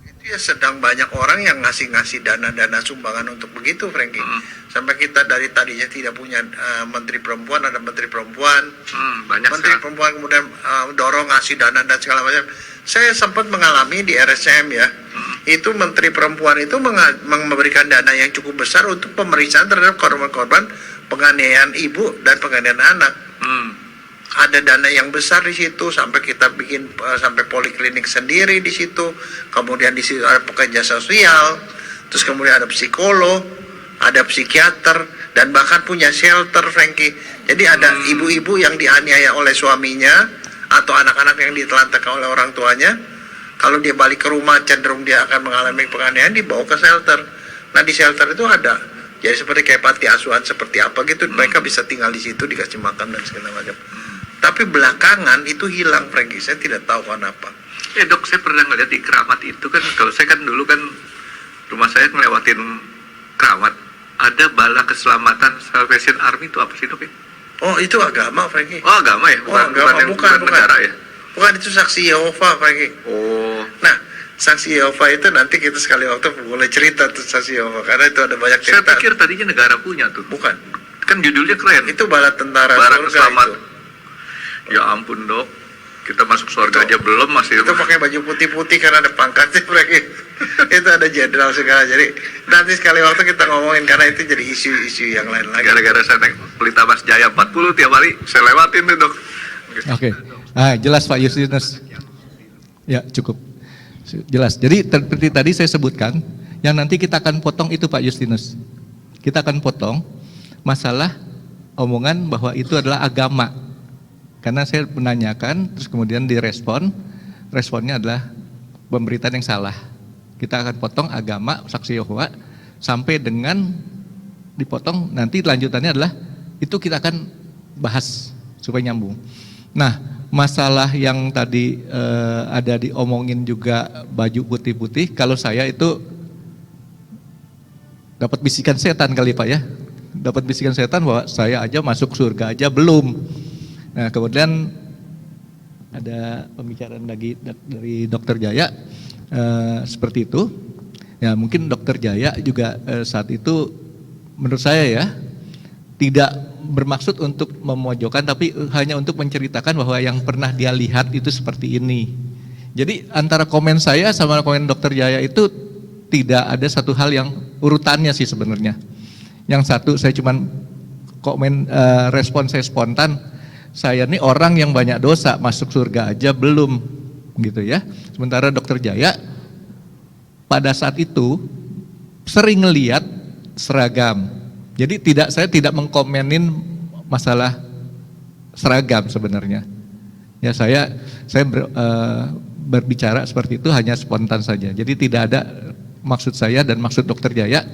Speaker 2: Itu ya sedang banyak orang yang ngasih dana-dana sumbangan untuk begitu, Frankie. Sampai kita dari tadinya tidak punya menteri perempuan, ada menteri perempuan.
Speaker 9: Banyak
Speaker 2: Menteri
Speaker 9: sekarang.
Speaker 2: perempuan kemudian dorong ngasih dana dan segala macam. Saya sempat mengalami di RSCM ya. Itu menteri perempuan itu memberikan dana yang cukup besar untuk pemeriksaan terhadap korban-korban penganiayaan ibu dan penganiayaan anak. Ada dana yang besar di situ sampai kita bikin sampai poliklinik sendiri di situ. Kemudian di situ ada pekerja sosial, terus kemudian ada psikolog, ada psikiater, dan bahkan punya shelter, Frankie. Jadi ada ibu-ibu yang dianiaya oleh suaminya atau anak-anak yang ditelantarkan oleh orang tuanya. Kalau dia balik ke rumah cenderung dia akan mengalami penganiayaan, dibawa ke shelter. Nah di shelter itu ada, jadi seperti kayak panti asuhan seperti apa gitu, mereka bisa tinggal di situ dikasih makan dan segala macam. Tapi belakangan itu hilang, Frankie. Saya tidak tahu kenapa.
Speaker 9: Dok, saya pernah ngeliat di Keramat itu kan, kalau saya kan dulu kan rumah saya ngelewatin Keramat, ada bala keselamatan Salvation Army itu apa sih dok ya?
Speaker 2: Oh itu agama, Frankie.
Speaker 9: Oh agama ya,
Speaker 2: Oh, agama. Bukan
Speaker 9: negara ya?
Speaker 2: Bukan, itu saksi Yehova, Frankie.
Speaker 9: Oh,
Speaker 2: Nah, saksi Yehova itu nanti kita sekali waktu boleh cerita tuh saksi Yehova, karena itu ada banyak
Speaker 9: saya
Speaker 2: cerita.
Speaker 9: pikir tadinya negara punya tuh.
Speaker 2: Bukan,
Speaker 9: Kan judulnya keren.
Speaker 2: itu bala tentara
Speaker 9: Bala
Speaker 2: surga
Speaker 9: keselamat.
Speaker 2: itu.
Speaker 9: Ya ampun dok, kita masuk surga aja belum masih.
Speaker 2: Itu pakai baju putih-putih karena ada pangkatnya, Frankie. Itu ada jenderal segala. Jadi nanti sekali waktu kita ngomongin, karena itu jadi isu-isu yang lain lagi.
Speaker 9: Gara-gara saya naik Pelita Mas Jaya 40 tiap hari, saya lewatin tuh dok.
Speaker 1: Oke. Jelas Pak Justinus. Ya, cukup. Jelas. Jadi seperti tadi saya sebutkan, yang nanti kita akan potong itu Pak Justinus. Kita akan potong masalah omongan bahwa itu adalah agama. Karena saya menanyakan, terus kemudian direspon, responnya adalah pemberitaan yang salah. Kita akan potong agama saksi Yehova sampai dengan dipotong, nanti lanjutannya adalah itu kita akan bahas supaya nyambung. Nah, masalah yang tadi ada diomongin juga baju putih-putih, kalau saya itu dapat bisikan setan kali Pak ya, dapat bisikan setan bahwa saya aja masuk surga aja belum. Nah kemudian ada pembicaraan lagi dari Dokter Jaya seperti itu. Ya mungkin Dokter Jaya juga saat itu menurut saya ya tidak bermaksud untuk memojokkan, tapi hanya untuk menceritakan bahwa yang pernah dia lihat itu seperti ini. Jadi antara komen saya sama komen Dokter Jaya itu tidak ada satu hal yang urutannya sih sebenarnya. Yang satu saya cuman komen respon saya spontan. Saya ini orang yang banyak dosa, masuk surga aja belum, gitu ya. Sementara Dokter Jaya pada saat itu sering ngelihat seragam. Jadi saya tidak mengkomenin masalah seragam sebenarnya. Ya saya berbicara seperti itu hanya spontan saja. Jadi tidak ada maksud saya dan maksud Dokter Jaya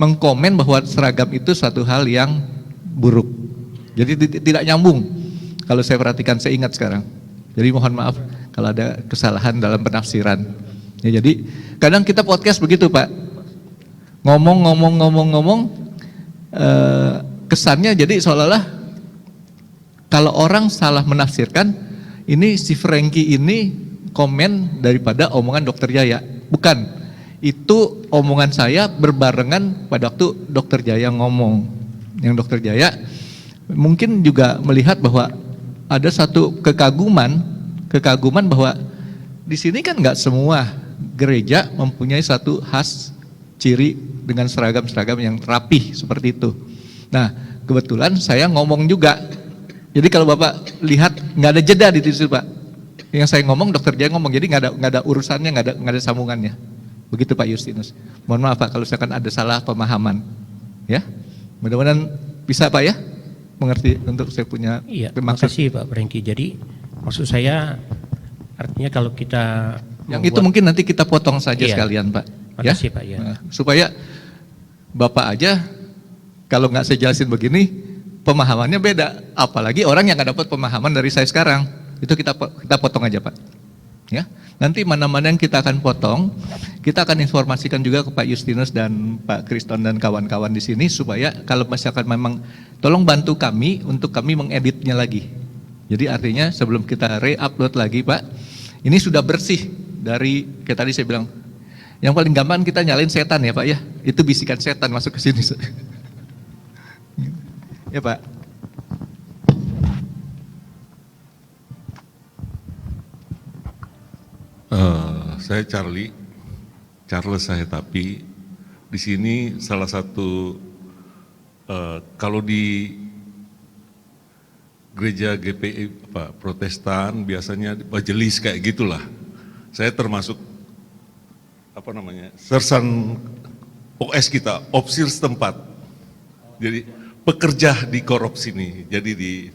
Speaker 1: mengkomen bahwa seragam itu satu hal yang buruk. Jadi tidak nyambung. Kalau saya perhatikan, saya ingat sekarang. Jadi mohon maaf kalau ada kesalahan dalam penafsiran. Ya, jadi kadang kita podcast begitu Pak, ngomong, kesannya jadi seolah-olah kalau orang salah menafsirkan, ini si Frankie ini komen daripada omongan Dokter Jaya. Bukan, itu omongan saya berbarengan pada waktu Dokter Jaya ngomong. Yang Dokter Jaya mungkin juga melihat bahwa ada satu kekaguman bahwa di sini kan nggak semua gereja mempunyai satu khas ciri dengan seragam-seragam yang rapih seperti itu. Nah, kebetulan saya ngomong juga. Jadi kalau Bapak lihat nggak ada jeda di situ Pak. Yang saya ngomong, Dokter Jaya ngomong, jadi nggak ada urusannya, nggak ada sambungannya. Begitu Pak Justinus. Mohon maaf Pak kalau misalkan ada salah pemahaman. Ya, mudah-mudahan bisa Pak ya mengerti untuk saya punya
Speaker 8: Iya, terima kasih Pak Franky. Jadi maksud saya artinya kalau kita
Speaker 1: yang itu mungkin nanti kita potong saja
Speaker 8: Iya.
Speaker 1: sekalian Pak.
Speaker 8: Terima kasih, Pak, ya.
Speaker 1: Nah, supaya Bapak aja kalau nggak saya jelasin begini pemahamannya beda. Apalagi orang yang nggak dapat pemahaman dari saya sekarang. Itu kita potong aja Pak. Ya, nanti mana-mana yang kita akan potong, kita akan informasikan juga ke Pak Justinus dan Pak Kriston dan kawan-kawan di sini supaya kalau misalkan memang tolong bantu kami untuk kami mengeditnya lagi. Jadi artinya sebelum kita re-upload lagi Pak, ini sudah bersih dari kayak tadi saya bilang. Yang paling gampang kita nyalain setan ya Pak ya. Itu bisikan setan masuk ke sini. Ya Pak.
Speaker 6: Saya Charles saya, tapi di sini salah satu kalau di gereja GPI Protestan biasanya majelis kayak gitulah. Saya termasuk sersan OS kita, opsir setempat. Jadi pekerja di korupsi ini. Jadi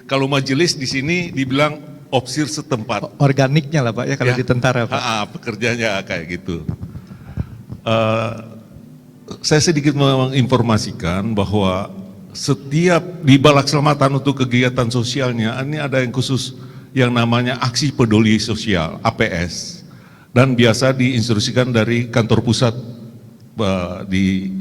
Speaker 6: kalau majelis di sini dibilang opsir setempat.
Speaker 1: Organiknya lah Pak ya kalau di tentara Pak.
Speaker 6: Pekerjanya kayak gitu. Saya sedikit menginformasikan bahwa setiap di Balak Selamatan untuk kegiatan sosialnya, ini ada yang khusus yang namanya Aksi Peduli Sosial, APS. Dan biasa diinstruksikan dari kantor pusat di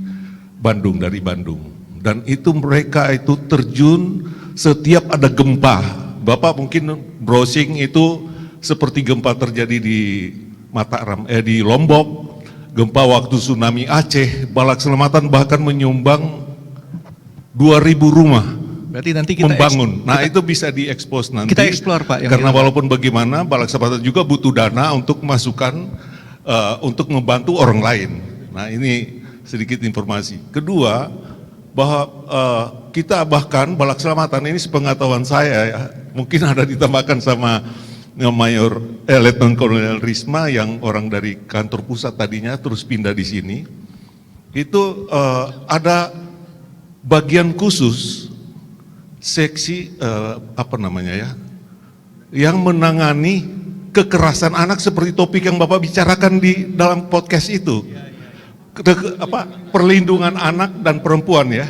Speaker 6: Bandung, dari Bandung. Dan itu mereka itu terjun setiap ada gempa. Bapak mungkin browsing itu seperti gempa terjadi di Mataram, di Lombok, gempa waktu tsunami Aceh, Balak Selamatan bahkan menyumbang 2.000 rumah.
Speaker 1: Berarti nanti kita
Speaker 6: membangun. Itu bisa diekspos nanti.
Speaker 1: Kita explore Pak.
Speaker 6: Karena walaupun bagaimana Balak Selamatan juga butuh dana untuk masukan untuk membantu orang lain. Nah ini sedikit informasi. Kedua, bahwa kita bahkan Balak Selamatan ini sepengetahuan saya ya, mungkin ada ditambahkan sama Mayor Letnan Kolonel Risma yang orang dari kantor pusat tadinya terus pindah di sini. Itu ada bagian khusus seksi yang menangani kekerasan anak seperti topik yang Bapak bicarakan di dalam podcast itu. Perlindungan anak dan perempuan ya,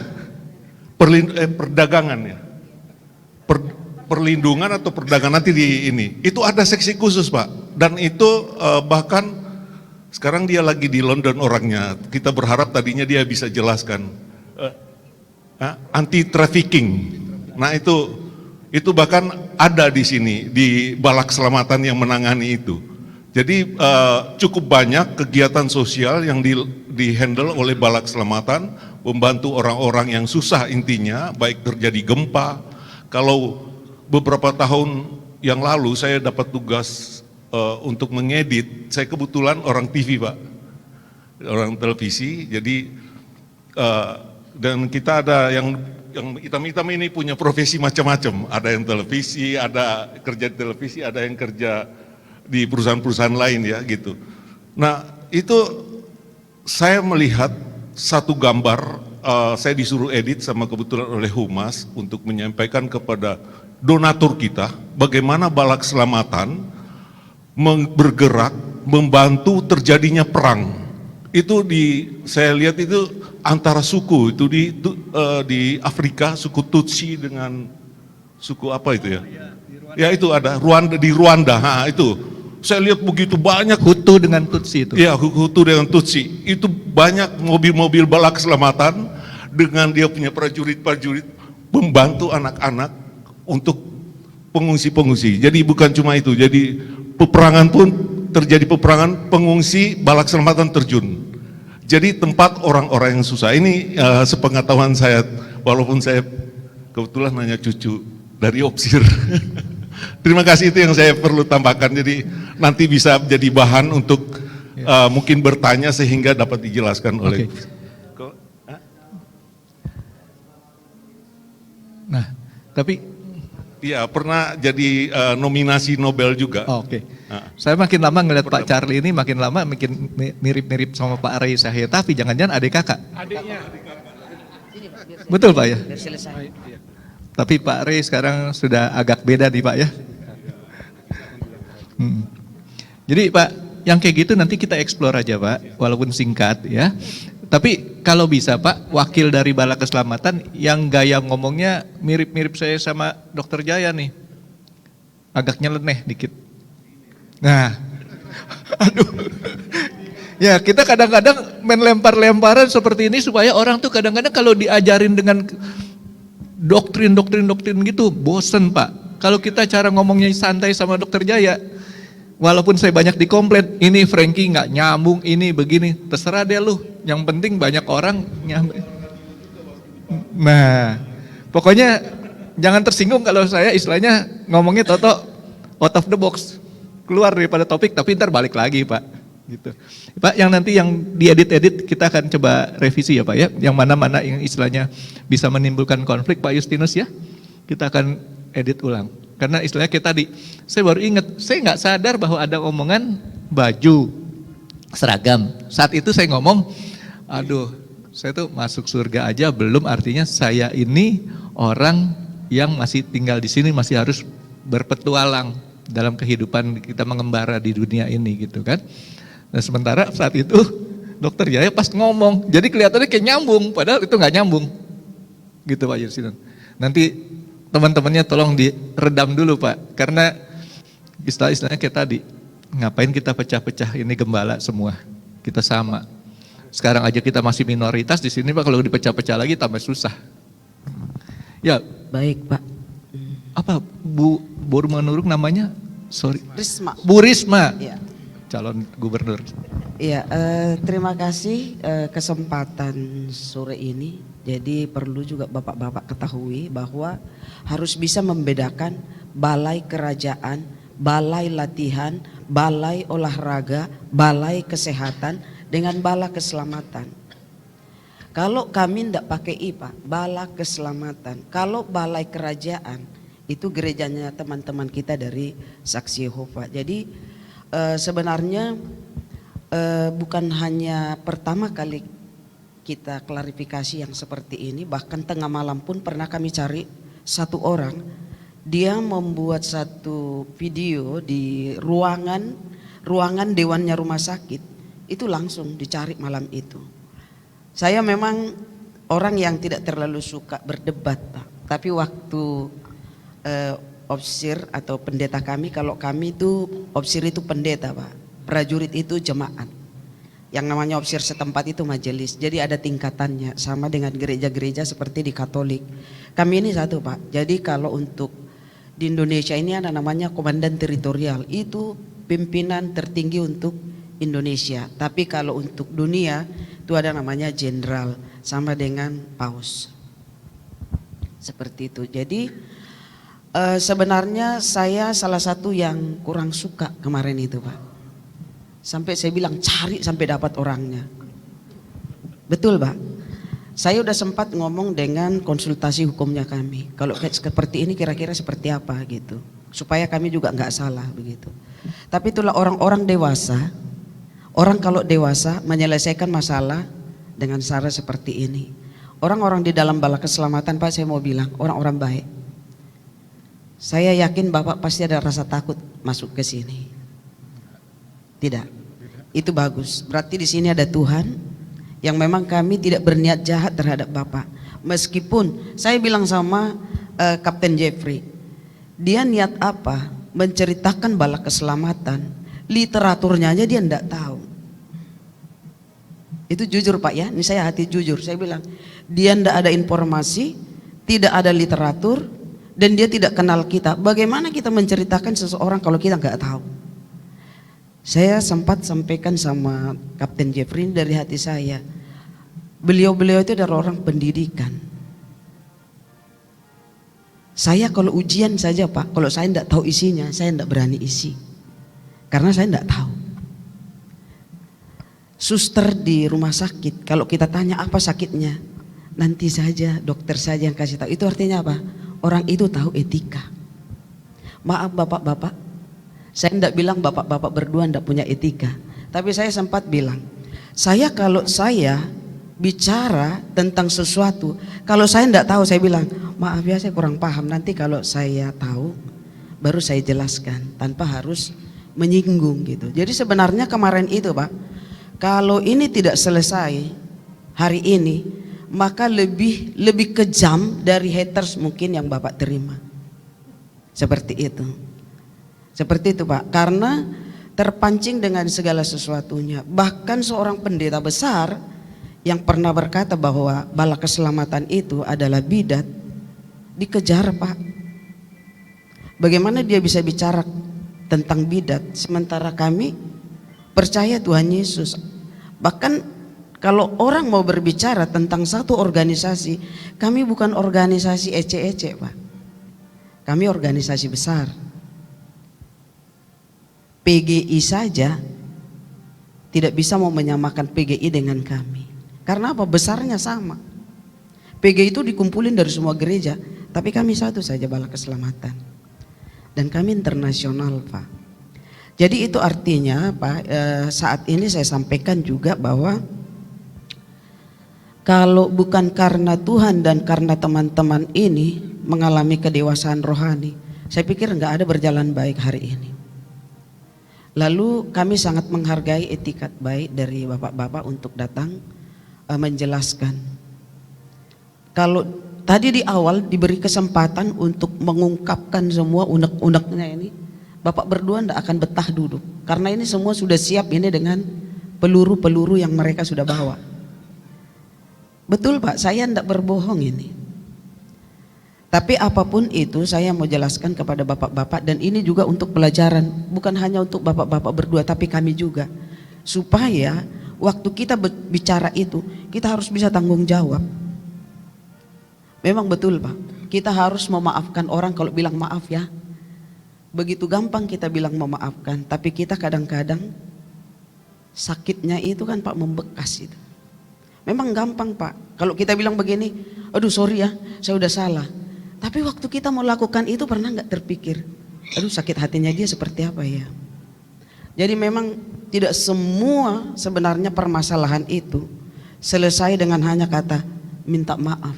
Speaker 6: perdagangan ya, perlindungan atau perdagangan nanti di ini, itu ada seksi khusus Pak, dan itu bahkan sekarang dia lagi di London orangnya, kita berharap tadinya dia bisa jelaskan anti trafficking, nah itu bahkan ada di sini di Balak Selamatan yang menangani itu. Jadi cukup banyak kegiatan sosial yang di-handle oleh Balak Selamatan, membantu orang-orang yang susah intinya, baik terjadi gempa. Kalau beberapa tahun yang lalu saya dapat tugas untuk mengedit, saya kebetulan orang TV Pak, orang televisi, jadi dan kita ada yang hitam-hitam ini punya profesi macam-macam, ada yang televisi, ada kerja di televisi, ada yang kerja di perusahaan-perusahaan lain ya gitu. Nah itu saya melihat satu gambar, saya disuruh edit sama kebetulan oleh Humas untuk menyampaikan kepada donatur kita bagaimana Balak Selamatan bergerak membantu terjadinya perang. Itu saya lihat itu antara suku itu di Afrika, suku Tutsi dengan suku apa itu ya? Ya itu ada di Rwanda, itu. Saya lihat begitu banyak
Speaker 1: Hutu dengan Tutsi itu.
Speaker 6: Ya, Hutu dengan Tutsi. Itu banyak mobil-mobil Balak Selamatan dengan dia punya prajurit-prajurit membantu anak-anak untuk pengungsi-pengungsi. Jadi bukan cuma itu. Jadi peperangan pun terjadi, peperangan pengungsi Balak Selamatan terjun. Jadi tempat orang-orang yang susah. Ini sepengetahuan saya, walaupun saya kebetulan hanya cucu dari opsir. Terima kasih, itu yang saya perlu tambahkan. Jadi nanti bisa jadi bahan untuk mungkin bertanya sehingga dapat dijelaskan oleh.
Speaker 1: Nah, tapi
Speaker 6: Iya, pernah jadi nominasi Nobel juga.
Speaker 1: oke. Saya makin lama ngeliat Pak Charlie ini makin lama makin mirip-mirip sama Pak Ray Sahya, tapi jangan-jangan adik kakak.
Speaker 5: Adiknya.
Speaker 1: Betul Pak ya?
Speaker 10: Biar selesai.
Speaker 1: Tapi Pak Ray sekarang sudah agak beda nih Pak ya. Jadi Pak, yang kayak gitu nanti kita explore aja Pak, walaupun singkat ya. Tapi kalau bisa Pak, wakil dari Bala Keselamatan yang gaya ngomongnya mirip-mirip saya sama Dokter Jaya nih. Agak nyeleneh dikit. Nah, aduh. Ya kita kadang-kadang main lempar-lemparan seperti ini supaya orang tuh kadang-kadang kalau diajarin dengan doktrin gitu, bosen Pak. Kalau kita cara ngomongnya santai sama Dokter Jaya, walaupun saya banyak dikomplain, ini Frankie nggak nyambung, ini begini, terserah deh lu. Yang penting banyak orang nyambung. Nah, pokoknya jangan tersinggung kalau saya istilahnya ngomongnya Toto out of the box, keluar daripada topik, tapi ntar balik lagi Pak. Gitu. Pak, yang nanti yang diedit-edit kita akan coba revisi ya Pak ya, yang mana-mana yang istilahnya bisa menimbulkan konflik Pak Justinus ya, kita akan edit ulang. Karena istilahnya kayak tadi, saya baru ingat, saya nggak sadar bahwa ada omongan baju seragam. Saat itu saya ngomong, aduh, saya tuh masuk surga aja belum, artinya saya ini orang yang masih tinggal di sini, masih harus berpetualang dalam kehidupan kita mengembara di dunia ini gitu kan. Nah sementara saat itu Dokter Jaya pas ngomong, jadi kelihatannya kayak nyambung, padahal itu nggak nyambung, gitu Pak Justinus. Nanti teman-temannya tolong diredam dulu Pak, karena istilahnya kayak tadi, ngapain kita pecah-pecah ini gembala semua, kita sama. Sekarang aja kita masih minoritas di sini Pak, kalau dipecah-pecah lagi tambah susah. Ya.
Speaker 10: Baik Pak.
Speaker 1: Apa Bu Nuruk namanya? Sorry.
Speaker 10: Risma.
Speaker 1: Bu Risma.
Speaker 10: Ya.
Speaker 1: Calon gubernur.
Speaker 10: Iya, terima kasih kesempatan sore ini. Jadi perlu juga bapak-bapak ketahui bahwa harus bisa membedakan balai kerajaan, balai latihan, balai olahraga, balai kesehatan dengan bala keselamatan. Kalau kami tidak pakai IPA, bala keselamatan. Kalau balai kerajaan, itu gerejanya teman-teman kita dari Saksi Yehova. Jadi sebenarnya bukan hanya pertama kali kita klarifikasi yang seperti ini, bahkan tengah malam pun pernah kami cari satu orang, dia membuat satu video di ruangan dewannya rumah sakit, itu langsung dicari malam itu. Saya memang orang yang tidak terlalu suka berdebat Pak, tapi waktu opsir atau pendeta kami, kalau kami itu opsir itu pendeta Pak, prajurit itu jemaat, yang namanya opsir setempat itu majelis, jadi ada tingkatannya sama dengan gereja-gereja seperti di Katolik. Kami ini satu Pak, jadi kalau untuk di Indonesia ini ada namanya komandan teritorial, itu pimpinan tertinggi untuk Indonesia, tapi kalau untuk dunia itu ada namanya jenderal sama dengan paus, seperti itu. Jadi sebenarnya saya salah satu yang kurang suka kemarin itu Pak. Sampai saya bilang cari sampai dapat orangnya. Betul Pak. Saya udah sempat ngomong dengan konsultasi hukumnya kami. Kalau seperti ini kira-kira seperti apa gitu. Supaya kami juga nggak salah begitu. Tapi itulah orang-orang dewasa. Orang kalau dewasa menyelesaikan masalah dengan cara seperti ini. Orang-orang di dalam bala keselamatan Pak, saya mau bilang orang-orang baik. Saya yakin Bapak pasti ada rasa takut masuk ke sini. Tidak. Itu bagus. Berarti di sini ada Tuhan yang memang kami tidak berniat jahat terhadap Bapak. Meskipun saya bilang sama Kapten Jeffrey, dia niat apa menceritakan bala keselamatan, literaturnya aja dia enggak tahu. Itu jujur Pak ya, ini saya hati jujur. Saya bilang, dia enggak ada informasi, tidak ada literatur, dan dia tidak kenal kita. Bagaimana kita menceritakan seseorang kalau kita nggak tahu? Saya sempat sampaikan sama Kapten Jeffrey dari hati saya. Beliau-beliau itu adalah orang pendidikan. Saya kalau ujian saja Pak, kalau saya tidak tahu isinya, saya tidak berani isi. Karena saya tidak tahu. suster di rumah sakit, kalau kita tanya apa sakitnya, nanti saja dokter saja yang kasih tahu. Itu artinya apa? Orang itu tahu etika. Maaf bapak-bapak, saya tidak bilang bapak-bapak berdua tidak punya etika, tapi saya sempat bilang, kalau saya bicara tentang sesuatu, kalau saya tidak tahu saya bilang, maaf ya saya kurang paham, nanti kalau saya tahu baru saya jelaskan tanpa harus menyinggung gitu. Jadi sebenarnya kemarin itu Pak, kalau ini tidak selesai hari ini, maka lebih kejam dari haters mungkin yang Bapak terima. Seperti itu Pak, karena terpancing dengan segala sesuatunya. Bahkan seorang pendeta besar yang pernah berkata bahwa bala keselamatan itu adalah bidat, dikejar Pak. Bagaimana dia bisa bicara tentang bidat sementara kami percaya Tuhan Yesus? Bahkan kalau orang mau berbicara tentang satu organisasi, kami bukan organisasi ece-ece Pak, kami organisasi besar. PGI saja tidak bisa mau menyamakan PGI dengan kami. Karena apa? Besarnya sama. PGI itu dikumpulin dari semua gereja, tapi kami satu saja, Bala Keselamatan. Dan kami internasional Pak. Jadi itu artinya Pak, saat ini saya sampaikan juga bahwa kalau bukan karena Tuhan dan karena teman-teman ini mengalami kedewasaan rohani, saya pikir nggak ada berjalan baik hari ini. Lalu kami sangat menghargai etikat baik dari bapak-bapak untuk datang menjelaskan. Kalau tadi di awal diberi kesempatan untuk mengungkapkan semua unek-uneknya ini, bapak berdua tidak akan betah duduk. Karena ini semua sudah siap ini dengan peluru-peluru yang mereka sudah bawa. Betul Pak, saya tidak berbohong ini. Tapi apapun itu saya mau jelaskan kepada bapak-bapak, dan ini juga untuk pelajaran, bukan hanya untuk bapak-bapak berdua tapi kami juga, supaya waktu kita bicara itu kita harus bisa tanggung jawab. Memang betul Pak, kita harus memaafkan orang. Kalau bilang maaf ya, begitu gampang kita bilang memaafkan, tapi kita kadang-kadang sakitnya itu kan Pak membekas itu. Memang gampang Pak, kalau kita bilang begini, aduh sorry ya saya udah salah. Tapi waktu kita mau lakukan itu pernah nggak terpikir, aduh sakit hatinya dia seperti apa ya. Jadi memang tidak semua sebenarnya permasalahan itu selesai dengan hanya kata minta maaf.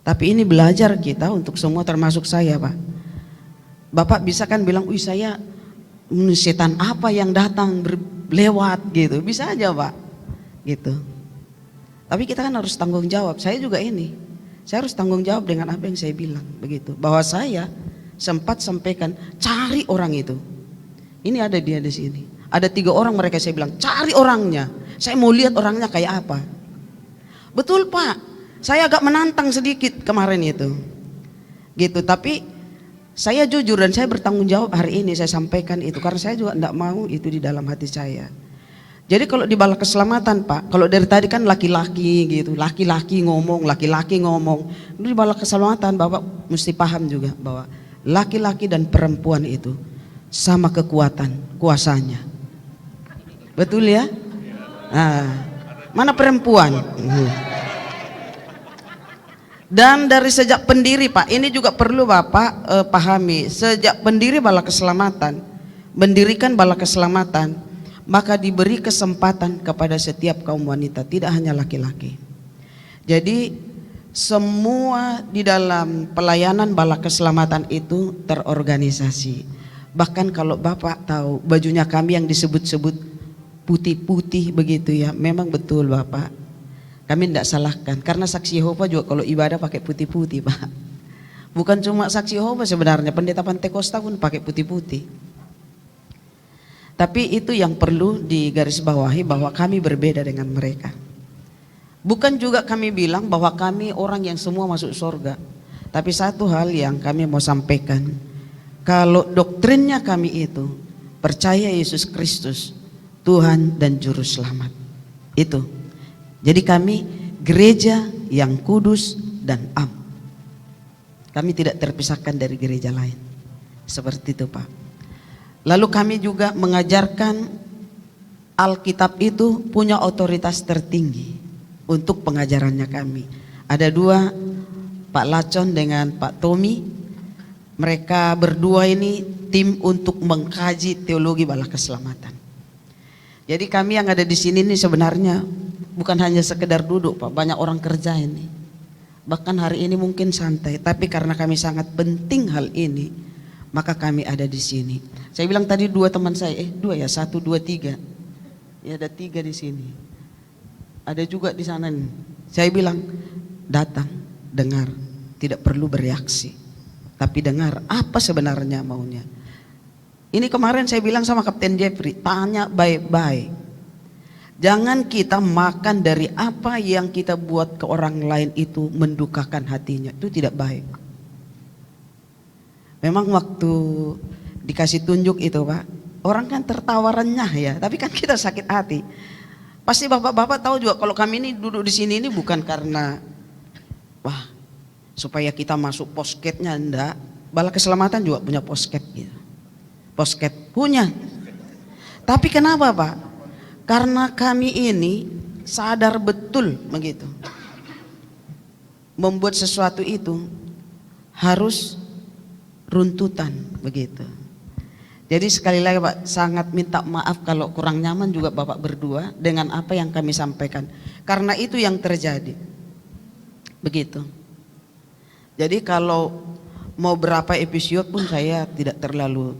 Speaker 10: Tapi ini belajar kita untuk semua, termasuk saya Pak. Bapak bisa kan bilang, wih saya setan apa yang datang lewat gitu, bisa aja Pak gitu. Tapi kita kan harus tanggung jawab. Saya juga ini, saya harus tanggung jawab dengan apa yang saya bilang begitu. Bahwa saya sempat sampaikan cari orang itu. Ini ada dia di sini. Ada 3 orang mereka, saya bilang cari orangnya. Saya mau lihat orangnya kayak apa. Betul Pak, saya agak menantang sedikit kemarin itu. Gitu, tapi saya jujur dan saya bertanggung jawab hari ini saya sampaikan itu. Karena saya juga tidak mau itu di dalam hati saya. Jadi kalau di Bala Keselamatan Pak, kalau dari tadi kan laki-laki gitu, laki-laki ngomong. Di Bala Keselamatan Bapak mesti paham juga bahwa laki-laki dan perempuan itu sama kekuatan, kuasanya. Betul ya? Nah, mana perempuan? Dan dari sejak pendiri Pak, ini juga perlu Bapak pahami. Sejak pendiri Bala Keselamatan, mendirikan Bala Keselamatan, maka diberi kesempatan kepada setiap kaum wanita, tidak hanya laki-laki. Jadi semua di dalam pelayanan Bala Keselamatan itu terorganisasi. Bahkan kalau Bapak tahu bajunya kami yang disebut-sebut putih-putih begitu ya, memang betul Bapak. Kami tidak salahkan, karena saksi Yehova juga kalau ibadah pakai putih-putih Pak. Bukan cuma saksi Yehova sebenarnya, pendeta Pantekosta pun pakai putih-putih. Tapi itu yang perlu digarisbawahi bahwa kami berbeda dengan mereka. Bukan juga kami bilang bahwa kami orang yang semua masuk surga. Tapi satu hal yang kami mau sampaikan, kalau doktrinnya kami itu percaya Yesus Kristus Tuhan dan Juru Selamat. Itu. Jadi kami gereja yang kudus dan am. Kami tidak terpisahkan dari gereja lain. Seperti itu Pak. Lalu kami juga mengajarkan Alkitab itu punya otoritas tertinggi untuk pengajarannya kami. Ada dua, Pak Lacon dengan Pak Tommy. Mereka berdua ini tim untuk mengkaji teologi bala keselamatan. Jadi kami yang ada di sini ini sebenarnya bukan hanya sekedar duduk, Pak. Banyak orang kerja ini. Bahkan hari ini mungkin santai, tapi karena kami sangat penting hal ini, maka kami ada di sini. Saya bilang tadi dua teman saya, dua ya, 1, 2, 3. Ya ada 3 di sini. Ada juga di sana nih. Saya bilang, datang, dengar, tidak perlu bereaksi, tapi dengar apa sebenarnya maunya. Ini kemarin saya bilang sama Kapten Jeffrey, tanya baik-baik. Jangan kita makan dari apa yang kita buat ke orang lain itu mendukakan hatinya, itu tidak baik. Memang waktu dikasih tunjuk itu, Pak, orang kan tertawa renyah ya, tapi kan kita sakit hati. Pasti bapak-bapak tahu juga kalau kami ini duduk di sini ini bukan karena wah supaya kita masuk posketnya, enggak. Bala keselamatan juga punya posket gitu. Posket punya. Tapi kenapa, Pak? Karena kami ini sadar betul begitu. Membuat sesuatu itu harus runtutan begitu. Jadi sekali lagi Pak, sangat minta maaf kalau kurang nyaman juga Bapak berdua dengan apa yang kami sampaikan. Karena itu yang terjadi. Begitu. Jadi kalau mau berapa episode pun saya tidak terlalu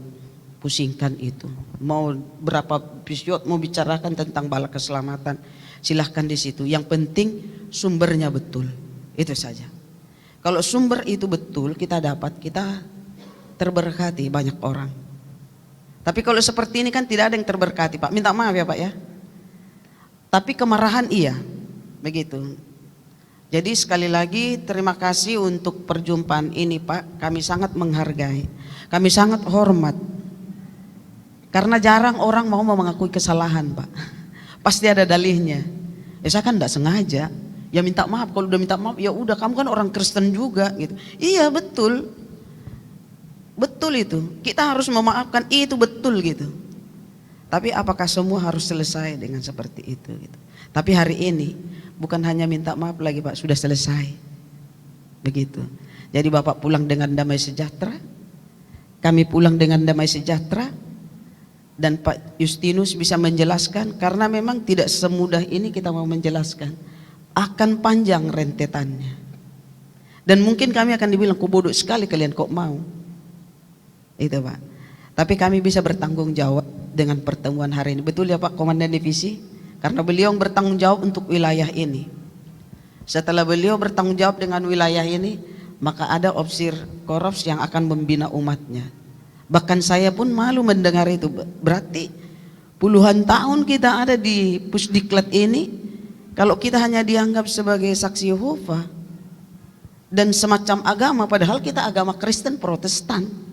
Speaker 10: pusingkan itu. Mau berapa episode mau bicarakan tentang bala keselamatan, silahkan di situ. Yang penting sumbernya betul. Itu saja. Kalau sumber itu betul kita dapat, kita terberkati banyak orang. Tapi kalau seperti ini kan tidak ada yang terberkati, Pak. Minta maaf ya, Pak ya. Tapi kemarahan iya. Begitu. Jadi sekali lagi terima kasih untuk perjumpaan ini, Pak. Kami sangat menghargai. Kami sangat hormat. Karena jarang orang mau mengakui kesalahan, Pak. Pasti ada dalihnya. Ya saya kan tidak sengaja. Ya minta maaf. Kalau udah minta maaf, ya udah kamu kan orang Kristen juga gitu. Iya, betul. Betul itu, kita harus memaafkan, itu betul gitu. Tapi apakah semua harus selesai dengan seperti itu gitu. Tapi hari ini bukan hanya minta maaf lagi, Pak, sudah selesai. Begitu. Jadi Bapak pulang dengan damai sejahtera, kami pulang dengan damai sejahtera, dan Pak Justinus bisa menjelaskan, karena memang tidak semudah ini kita mau menjelaskan. Akan panjang rentetannya. Dan mungkin kami akan dibilang, kok bodoh sekali kalian kok mau. Itu Pak. Tapi kami bisa bertanggung jawab dengan pertemuan hari ini. Betul ya Pak Komandan Divisi? Karena beliau bertanggung jawab untuk wilayah ini. Setelah beliau bertanggung jawab dengan wilayah ini, maka ada Ofsir Korps yang akan membina umatnya. Bahkan saya pun malu mendengar itu. Berarti puluhan tahun kita ada di Pusdiklat ini, kalau kita hanya dianggap sebagai saksi Yehova dan semacam agama, padahal kita agama Kristen Protestan.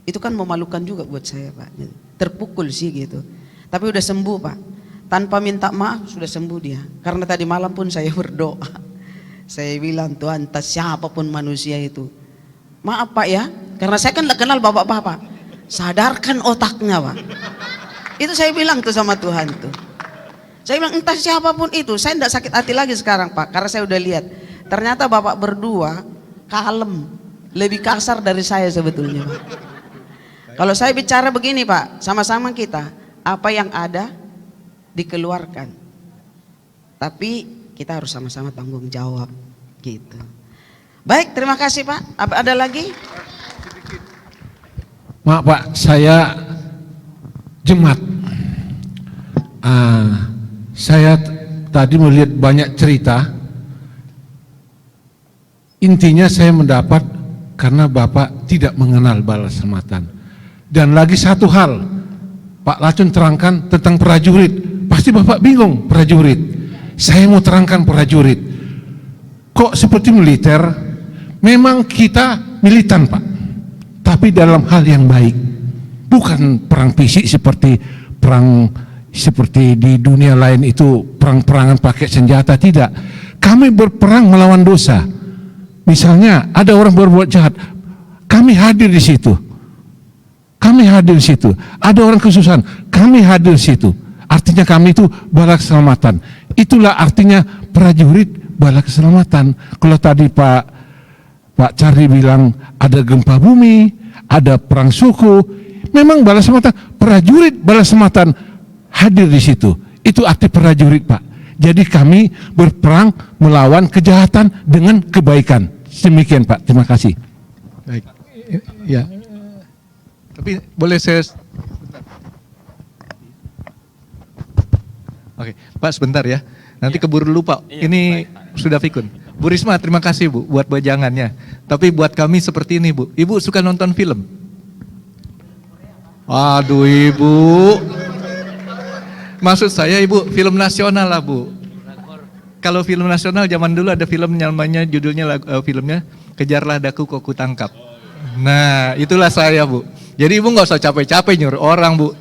Speaker 10: Itu kan memalukan juga buat saya, Pak. Terpukul sih gitu. Tapi udah sembuh, Pak. Tanpa minta maaf sudah sembuh dia. Karena tadi malam pun saya berdoa. Saya bilang, Tuhan, entah siapapun manusia itu, maaf Pak ya, karena saya kan tidak kenal bapak-bapak. Sadarkan otaknya, Pak. Itu saya bilang tuh sama Tuhan tuh. Saya bilang entah siapapun itu, saya tidak sakit hati lagi sekarang, Pak. Karena saya udah lihat, ternyata bapak berdua kalem, lebih kasar dari saya sebetulnya, Pak. Kalau saya bicara begini Pak, sama-sama kita, apa yang ada dikeluarkan. Tapi kita harus sama-sama tanggung jawab gitu. Baik, terima kasih Pak. Apa ada lagi?
Speaker 11: Maaf Pak, saya jemaat. Saya tadi melihat banyak cerita. Intinya saya mendapat karena Bapak tidak mengenal bala keselamatan. Dan lagi satu hal, Pak Lacon terangkan tentang prajurit. Pasti Bapak bingung, prajurit. Saya mau terangkan prajurit. Kok seperti militer? Memang kita militan Pak, tapi dalam hal yang baik. Bukan perang fisik seperti perang seperti di dunia lain itu perang-perangan pakai senjata, tidak. Kami berperang melawan dosa. Misalnya ada orang berbuat jahat, kami hadir di situ. Kami hadir di situ. Ada orang kesusahan, kami hadir di situ. artinya kami itu bala keselamatan. Itulah artinya prajurit bala keselamatan. Kalau tadi Pak Charlie bilang ada gempa bumi, ada perang suku, memang bala keselamatan, prajurit bala keselamatan hadir di situ. Itu arti prajurit, Pak. Jadi kami berperang melawan kejahatan dengan kebaikan. Demikian, Pak. Terima kasih.
Speaker 1: Baik. Ya. Tapi boleh saya Oke, Pak sebentar ya. Nanti keburu lupa. Ini sudah fikun. Bu Risma, terima kasih Bu buat bajangannya. Tapi buat kami seperti ini Bu. Ibu suka nonton film? Aduh Ibu. Maksud saya Ibu film nasional lah Bu. Kalau film nasional zaman dulu ada film namanya judulnya filmnya Kejarlah Daku Kok Kutangkap. Nah itulah saya Bu. Jadi Ibu nggak usah capek-capek nyuruh orang Bu.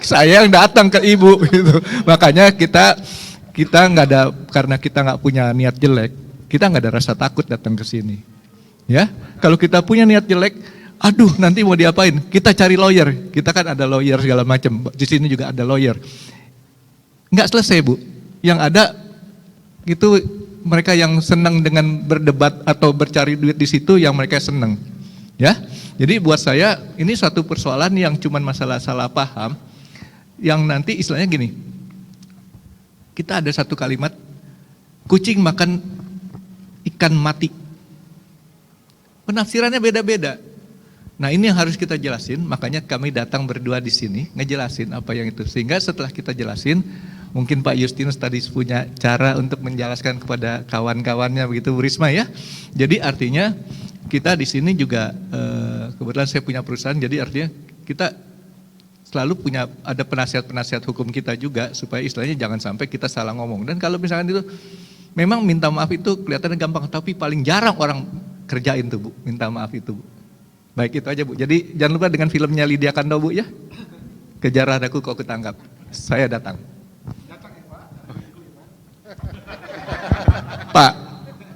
Speaker 1: Saya yang datang ke Ibu gitu. Makanya kita nggak ada, karena kita nggak punya niat jelek, kita nggak ada rasa takut datang ke sini. Ya, kalau kita punya niat jelek, aduh nanti mau diapain? Kita cari lawyer. Kita kan ada lawyer segala macam. Di sini juga ada lawyer. Nggak selesai Bu. Yang ada itu mereka yang senang dengan berdebat atau bercari duit di situ, yang mereka senang. Ya, jadi buat saya ini suatu persoalan yang cuma masalah salah paham, yang nanti istilahnya gini, kita ada satu kalimat, kucing makan ikan mati. Penafsirannya beda-beda. Nah ini yang harus kita jelasin, makanya kami datang berdua di sini, ngejelasin apa yang itu. Sehingga setelah kita jelasin, mungkin Pak Justinus tadi punya cara untuk menjelaskan kepada kawan-kawannya begitu Bu Risma ya. Jadi artinya kita di sini juga kebetulan saya punya perusahaan, jadi artinya kita selalu punya ada penasihat-penasihat hukum kita juga supaya istilahnya jangan sampai kita salah ngomong. Dan kalau misalkan itu memang minta maaf itu kelihatannya gampang, tapi paling jarang orang kerjain tuh Bu, minta maaf itu Bu. Baik itu aja Bu. Jadi jangan lupa dengan filmnya Lydia Kandou Bu ya. Kejarlah Daku Kok Kutangkap. Saya datang. Pak,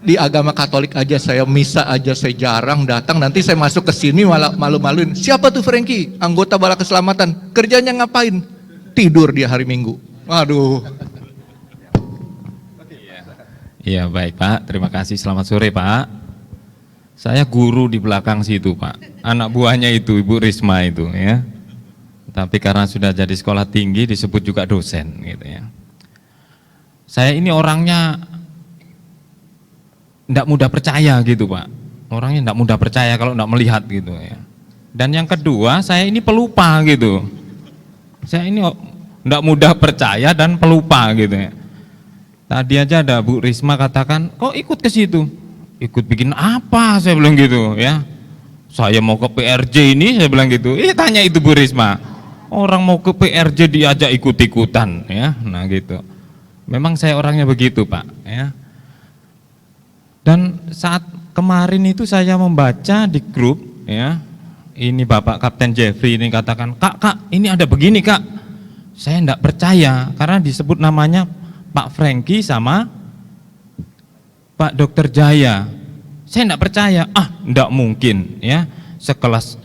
Speaker 1: di agama Katolik aja saya misa aja saya jarang datang, nanti saya masuk ke sini malah malu-maluin. Siapa tuh Frankie? Anggota bala keselamatan. Kerjanya ngapain? Tidur dia hari Minggu. Waduh.
Speaker 12: Iya baik Pak, terima kasih. Selamat sore Pak. Saya guru di belakang situ Pak. Anak buahnya itu Ibu Risma itu ya. Tapi karena sudah jadi sekolah tinggi disebut juga dosen gitu ya. Saya ini orangnya tidak mudah percaya gitu Pak. Orangnya tidak mudah percaya kalau tidak melihat gitu ya. Dan yang kedua, saya ini pelupa gitu. Saya ini tidak mudah percaya dan pelupa gitu ya. Tadi aja ada Bu Risma katakan, kok ikut ke situ? Ikut bikin apa? Saya bilang gitu ya. Saya mau ke PRJ ini, saya bilang gitu. Tanya itu Bu Risma. Orang mau ke PRJ diajak ikut-ikutan ya. Nah gitu. Memang saya orangnya begitu Pak ya. Dan saat kemarin itu saya membaca di grup ya, ini Bapak Kapten Jeffrey ini katakan, kak ini ada begini kak. Saya enggak percaya karena disebut namanya Pak Frankie sama Pak Dokter Jaya. Saya enggak percaya, enggak mungkin ya, sekelas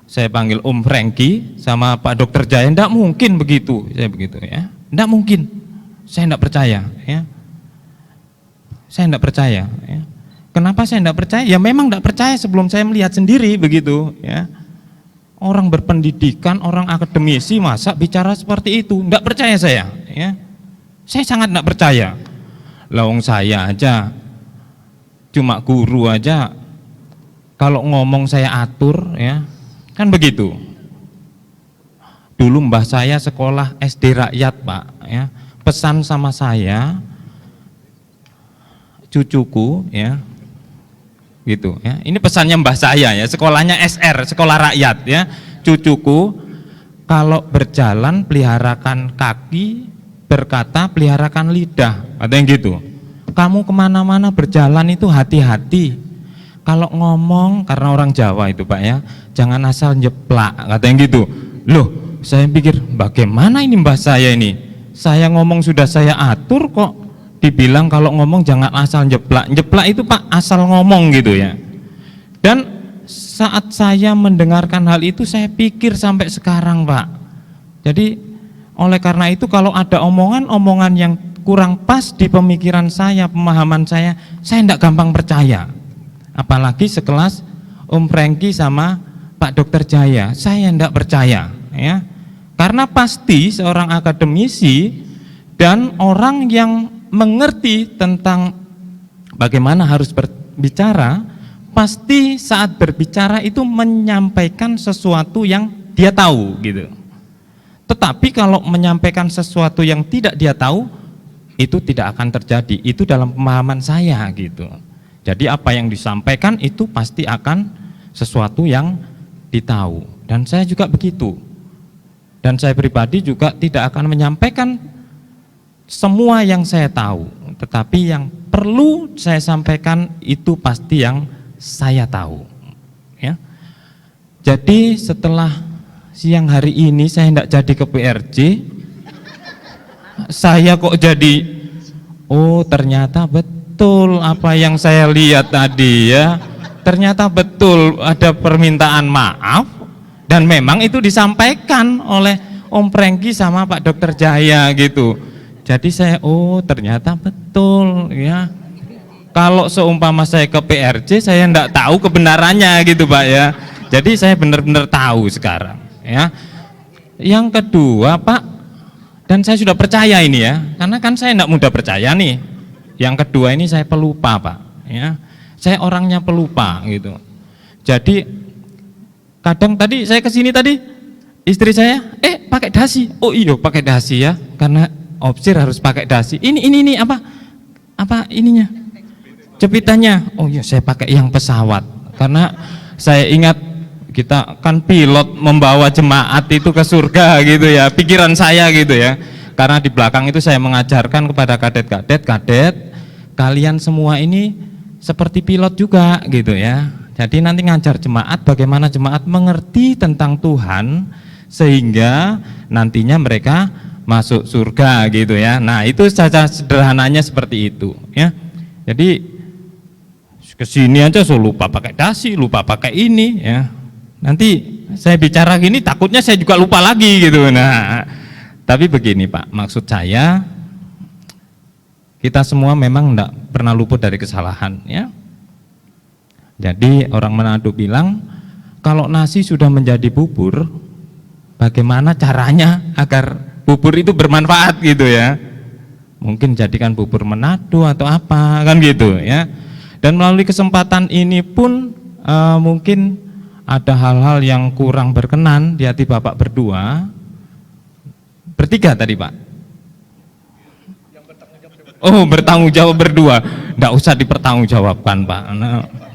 Speaker 12: saya panggil Om Frankie sama Pak Dokter Jaya, enggak mungkin begitu, saya begitu ya, enggak mungkin. Saya enggak percaya ya. Saya enggak percaya ya. Kenapa saya enggak percaya? Ya memang enggak percaya sebelum saya melihat sendiri begitu ya. Orang berpendidikan, orang akademisi masa bicara seperti itu? Enggak percaya saya ya. Saya sangat enggak percaya. Lawang saya aja cuma guru aja, kalau ngomong saya atur ya. Kan begitu. Dulu mbah saya sekolah SD rakyat Pak ya. Pesan sama saya, cucuku ya, gitu ya. Ini pesannya mbah saya ya, sekolahnya SR, sekolah rakyat ya. Cucuku kalau berjalan peliharakan kaki, berkata peliharakan lidah, katanya gitu. Kamu kemana-mana berjalan itu hati-hati. Kalau ngomong, karena orang Jawa itu Pak ya, jangan asal nyeplak, katanya gitu. Loh, saya pikir bagaimana ini mbah saya ini? Saya ngomong sudah saya atur kok dibilang kalau ngomong jangan asal nyeplak. Nyeplak itu Pak asal ngomong gitu ya. Dan saat saya mendengarkan hal itu saya pikir sampai sekarang Pak, Jadi oleh karena itu kalau ada omongan-omongan yang kurang pas di pemikiran saya, pemahaman saya tidak gampang percaya. Apalagi sekelas Om Franky sama Pak Dokter Jaya, saya tidak percaya, ya. Karena pasti seorang akademisi dan orang yang mengerti tentang bagaimana harus berbicara, pasti saat berbicara itu menyampaikan sesuatu yang dia tahu, gitu. Tetapi kalau menyampaikan sesuatu yang tidak dia tahu, itu tidak akan terjadi. Itu dalam pemahaman saya, gitu. Jadi apa yang disampaikan itu pasti akan sesuatu yang ditahu. Dan saya juga begitu. Dan saya pribadi juga tidak akan menyampaikan semua yang saya tahu, tetapi yang perlu saya sampaikan itu pasti yang saya tahu, ya. Jadi setelah siang hari ini saya tidak jadi ke PRJ, saya kok jadi, oh ternyata betul apa yang saya lihat tadi, ya. Ternyata betul ada permintaan maaf dan memang itu disampaikan oleh Om Franky sama Pak Dokter Jaya, gitu. Jadi saya, oh ternyata betul, ya. Kalau seumpama saya ke PRJ saya enggak tahu kebenarannya, gitu Pak, ya. Jadi saya benar-benar tahu sekarang, ya. Yang kedua Pak, dan saya sudah percaya ini, ya, karena kan saya enggak mudah percaya nih. Yang kedua ini saya pelupa Pak, ya. Saya orangnya pelupa, gitu. Jadi kadang tadi saya kesini tadi istri saya, pakai dasi. Oh iya pakai dasi, ya, karena opsir harus pakai dasi. Ini apa ininya? Jepitannya. Oh iya saya pakai yang pesawat. Karena saya ingat kita kan pilot membawa jemaat itu ke surga, gitu ya. Pikiran saya gitu, ya. Karena di belakang itu saya mengajarkan kepada kadet, kalian semua ini seperti pilot juga, gitu ya. Jadi nanti ngajar jemaat bagaimana jemaat mengerti tentang Tuhan sehingga nantinya mereka masuk surga, gitu ya. Nah itu secara sederhananya seperti itu, ya. Jadi kesini aja so lupa pakai dasi, lupa pakai ini, ya. Nanti saya bicara gini takutnya saya juga lupa lagi, gitu. Nah tapi begini Pak, maksud saya kita semua memang enggak pernah luput dari kesalahan, ya. Jadi orang Manado bilang kalau nasi sudah menjadi bubur, bagaimana caranya agar bubur itu bermanfaat, gitu ya. Mungkin jadikan bubur Manado atau apa, kan gitu, ya. Dan melalui kesempatan ini pun mungkin ada hal-hal yang kurang berkenan di hati Bapak berdua, bertiga tadi Pak. Oh bertanggung jawab berdua, enggak usah dipertanggungjawabkan Pak,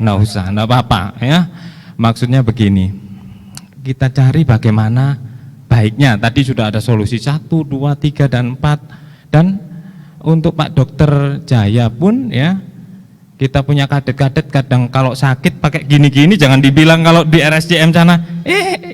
Speaker 12: enggak usah, enggak apa-apa, ya. Maksudnya begini, kita cari bagaimana baiknya. Tadi sudah ada solusi 1, 2, 3, dan 4. Dan untuk Pak Dokter Jaya pun, ya, kita punya kadet-kadet kadang kalau sakit pakai gini-gini, jangan dibilang kalau di RSCM sana,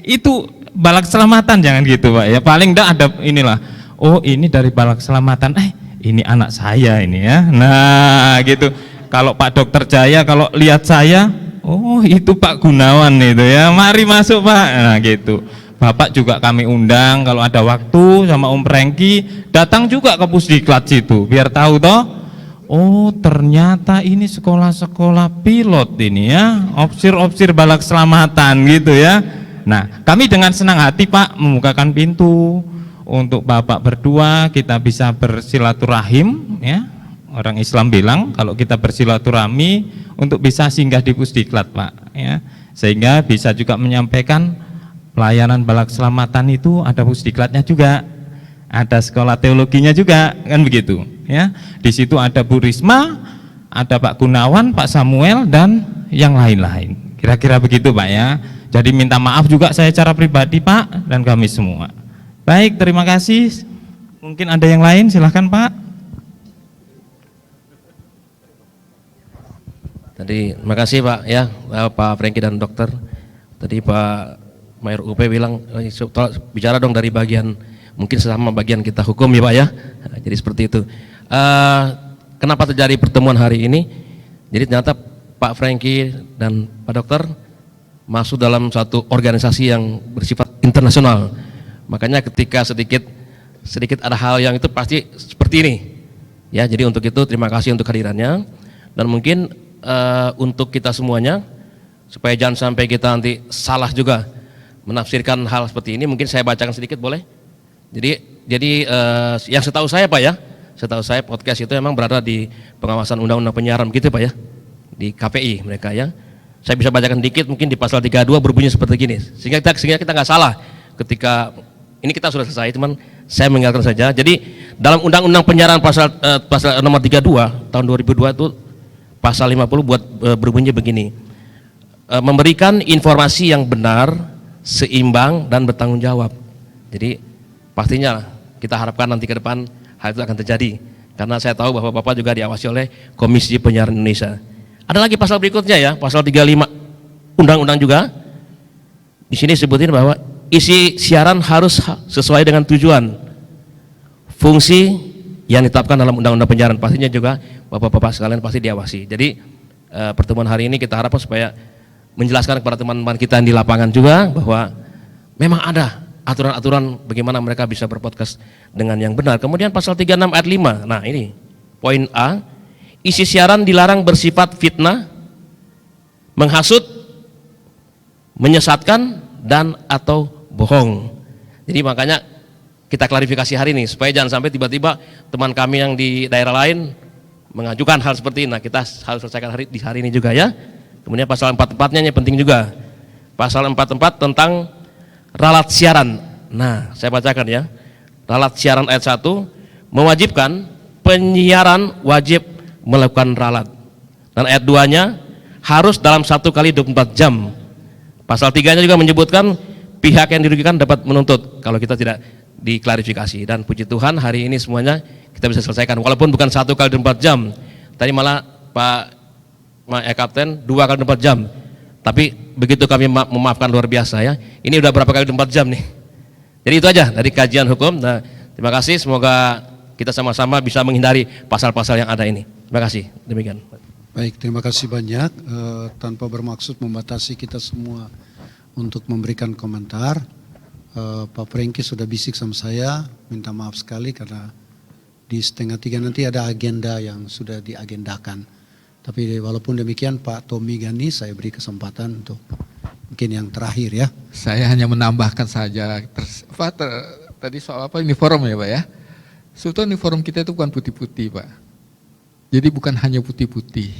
Speaker 12: itu balak keselamatan, jangan gitu Pak, ya. Paling enggak ada inilah, oh ini dari balak keselamatan, ini anak saya ini, ya. Nah gitu. Kalau Pak Dokter Jaya kalau lihat saya, oh itu Pak Gunawan itu, ya, mari masuk Pak. Nah gitu. Bapak juga kami undang kalau ada waktu sama Om Franky datang juga ke Pusdiklat situ biar tahu toh. Oh ternyata ini sekolah-sekolah pilot ini, ya, opsir-opsir balak keselamatan, gitu ya. Nah kami dengan senang hati Pak membukakan pintu untuk Bapak berdua kita bisa bersilaturahim, ya. Orang Islam bilang kalau kita bersilaturahmi untuk bisa singgah di Pusdiklat Pak, ya. Sehingga bisa juga menyampaikan pelayanan balak keselamatan itu ada Pusdiklatnya juga, ada sekolah teologinya juga, kan begitu, ya. Di situ ada Bu Risma, ada Pak Gunawan, Pak Samuel, dan yang lain-lain. Kira-kira begitu Pak, ya. Jadi minta maaf juga saya secara pribadi Pak dan kami semua. Baik, terima kasih. Mungkin ada yang lain, silahkan Pak.
Speaker 7: Tadi terima kasih Pak, ya, Pak Franky dan Dokter. Tadi Pak Mayor UP bilang bicara dong dari bagian mungkin sesama bagian kita hukum, ya Pak, ya. Nah, jadi seperti itu. Kenapa terjadi pertemuan hari ini? Jadi ternyata Pak Franky dan Pak Dokter masuk dalam satu organisasi yang bersifat internasional.
Speaker 13: Makanya ketika sedikit ada hal yang itu pasti seperti ini. Ya, jadi untuk itu terima kasih untuk hadirannya, dan mungkin untuk kita semuanya supaya jangan sampai kita nanti salah juga menafsirkan hal seperti ini, mungkin saya bacakan sedikit boleh? Jadi yang setahu saya Pak ya, setahu saya podcast itu memang berada di pengawasan undang-undang penyiaran gitu Pak ya, di KPI mereka ya. Saya bisa bacakan dikit, mungkin di pasal 32 berbunyi seperti gini, sehingga kita nggak salah ketika ini kita sudah selesai, cuman saya mengingatkan saja. Jadi dalam undang-undang penyiaran pasal nomor 32 tahun 2002 itu pasal 50 berbunyi begini, memberikan informasi yang benar, seimbang dan bertanggung jawab. Jadi pastinya kita harapkan nanti ke depan hal itu akan terjadi, karena saya tahu bahwa Bapak juga diawasi oleh Komisi Penyiaran Indonesia. Ada lagi pasal berikutnya ya, pasal 35 undang-undang juga. Di sini sebutin bahwa isi siaran harus sesuai dengan tujuan, fungsi yang ditetapkan dalam undang-undang penyiaran. Pastinya juga Bapak-bapak sekalian pasti diawasi. Jadi pertemuan hari ini kita harapkan supaya menjelaskan kepada teman-teman kita yang di lapangan juga bahwa memang ada aturan-aturan bagaimana mereka bisa berpodcast dengan yang benar. Kemudian pasal 36 ayat 5. Nah, ini poin A, isi siaran dilarang bersifat fitnah, menghasut, menyesatkan dan atau bohong. Jadi makanya kita klarifikasi hari ini supaya jangan sampai tiba-tiba teman kami yang di daerah lain mengajukan hal seperti ini. Nah, kita harus selesaikan di hari ini juga ya. Kemudian pasal 44-nya ini penting juga. Pasal 44 tentang ralat siaran. Nah, saya bacakan ya. Ralat siaran ayat 1 mewajibkan penyiaran wajib melakukan ralat. Dan ayat 2-nya harus dalam 1 kali 24 jam. Pasal 3-nya juga menyebutkan pihak yang dirugikan dapat menuntut kalau kita tidak diklarifikasi. Dan puji Tuhan hari ini semuanya kita bisa selesaikan walaupun bukan 1 kali 24 jam. Tadi malah Pak Kapten 2 kali 24 jam. Tapi begitu kami memaafkan luar biasa ya. Ini udah berapa kali 24 jam nih. Jadi itu aja dari kajian hukum. Nah, terima kasih, semoga kita sama-sama bisa menghindari pasal-pasal yang ada ini. Terima kasih. Demikian.
Speaker 3: Baik, terima kasih banyak. Tanpa bermaksud membatasi kita semua untuk memberikan komentar, Pak Franky sudah bisik sama saya, minta maaf sekali karena di 2:30 nanti ada agenda yang sudah diagendakan. Tapi walaupun demikian Pak Tommy Gani saya beri kesempatan untuk mungkin yang terakhir ya.
Speaker 5: Saya hanya menambahkan saja, tadi soal apa uniform ya Pak ya. Sebetulnya uniform kita itu bukan putih-putih Pak. Jadi bukan hanya putih-putih.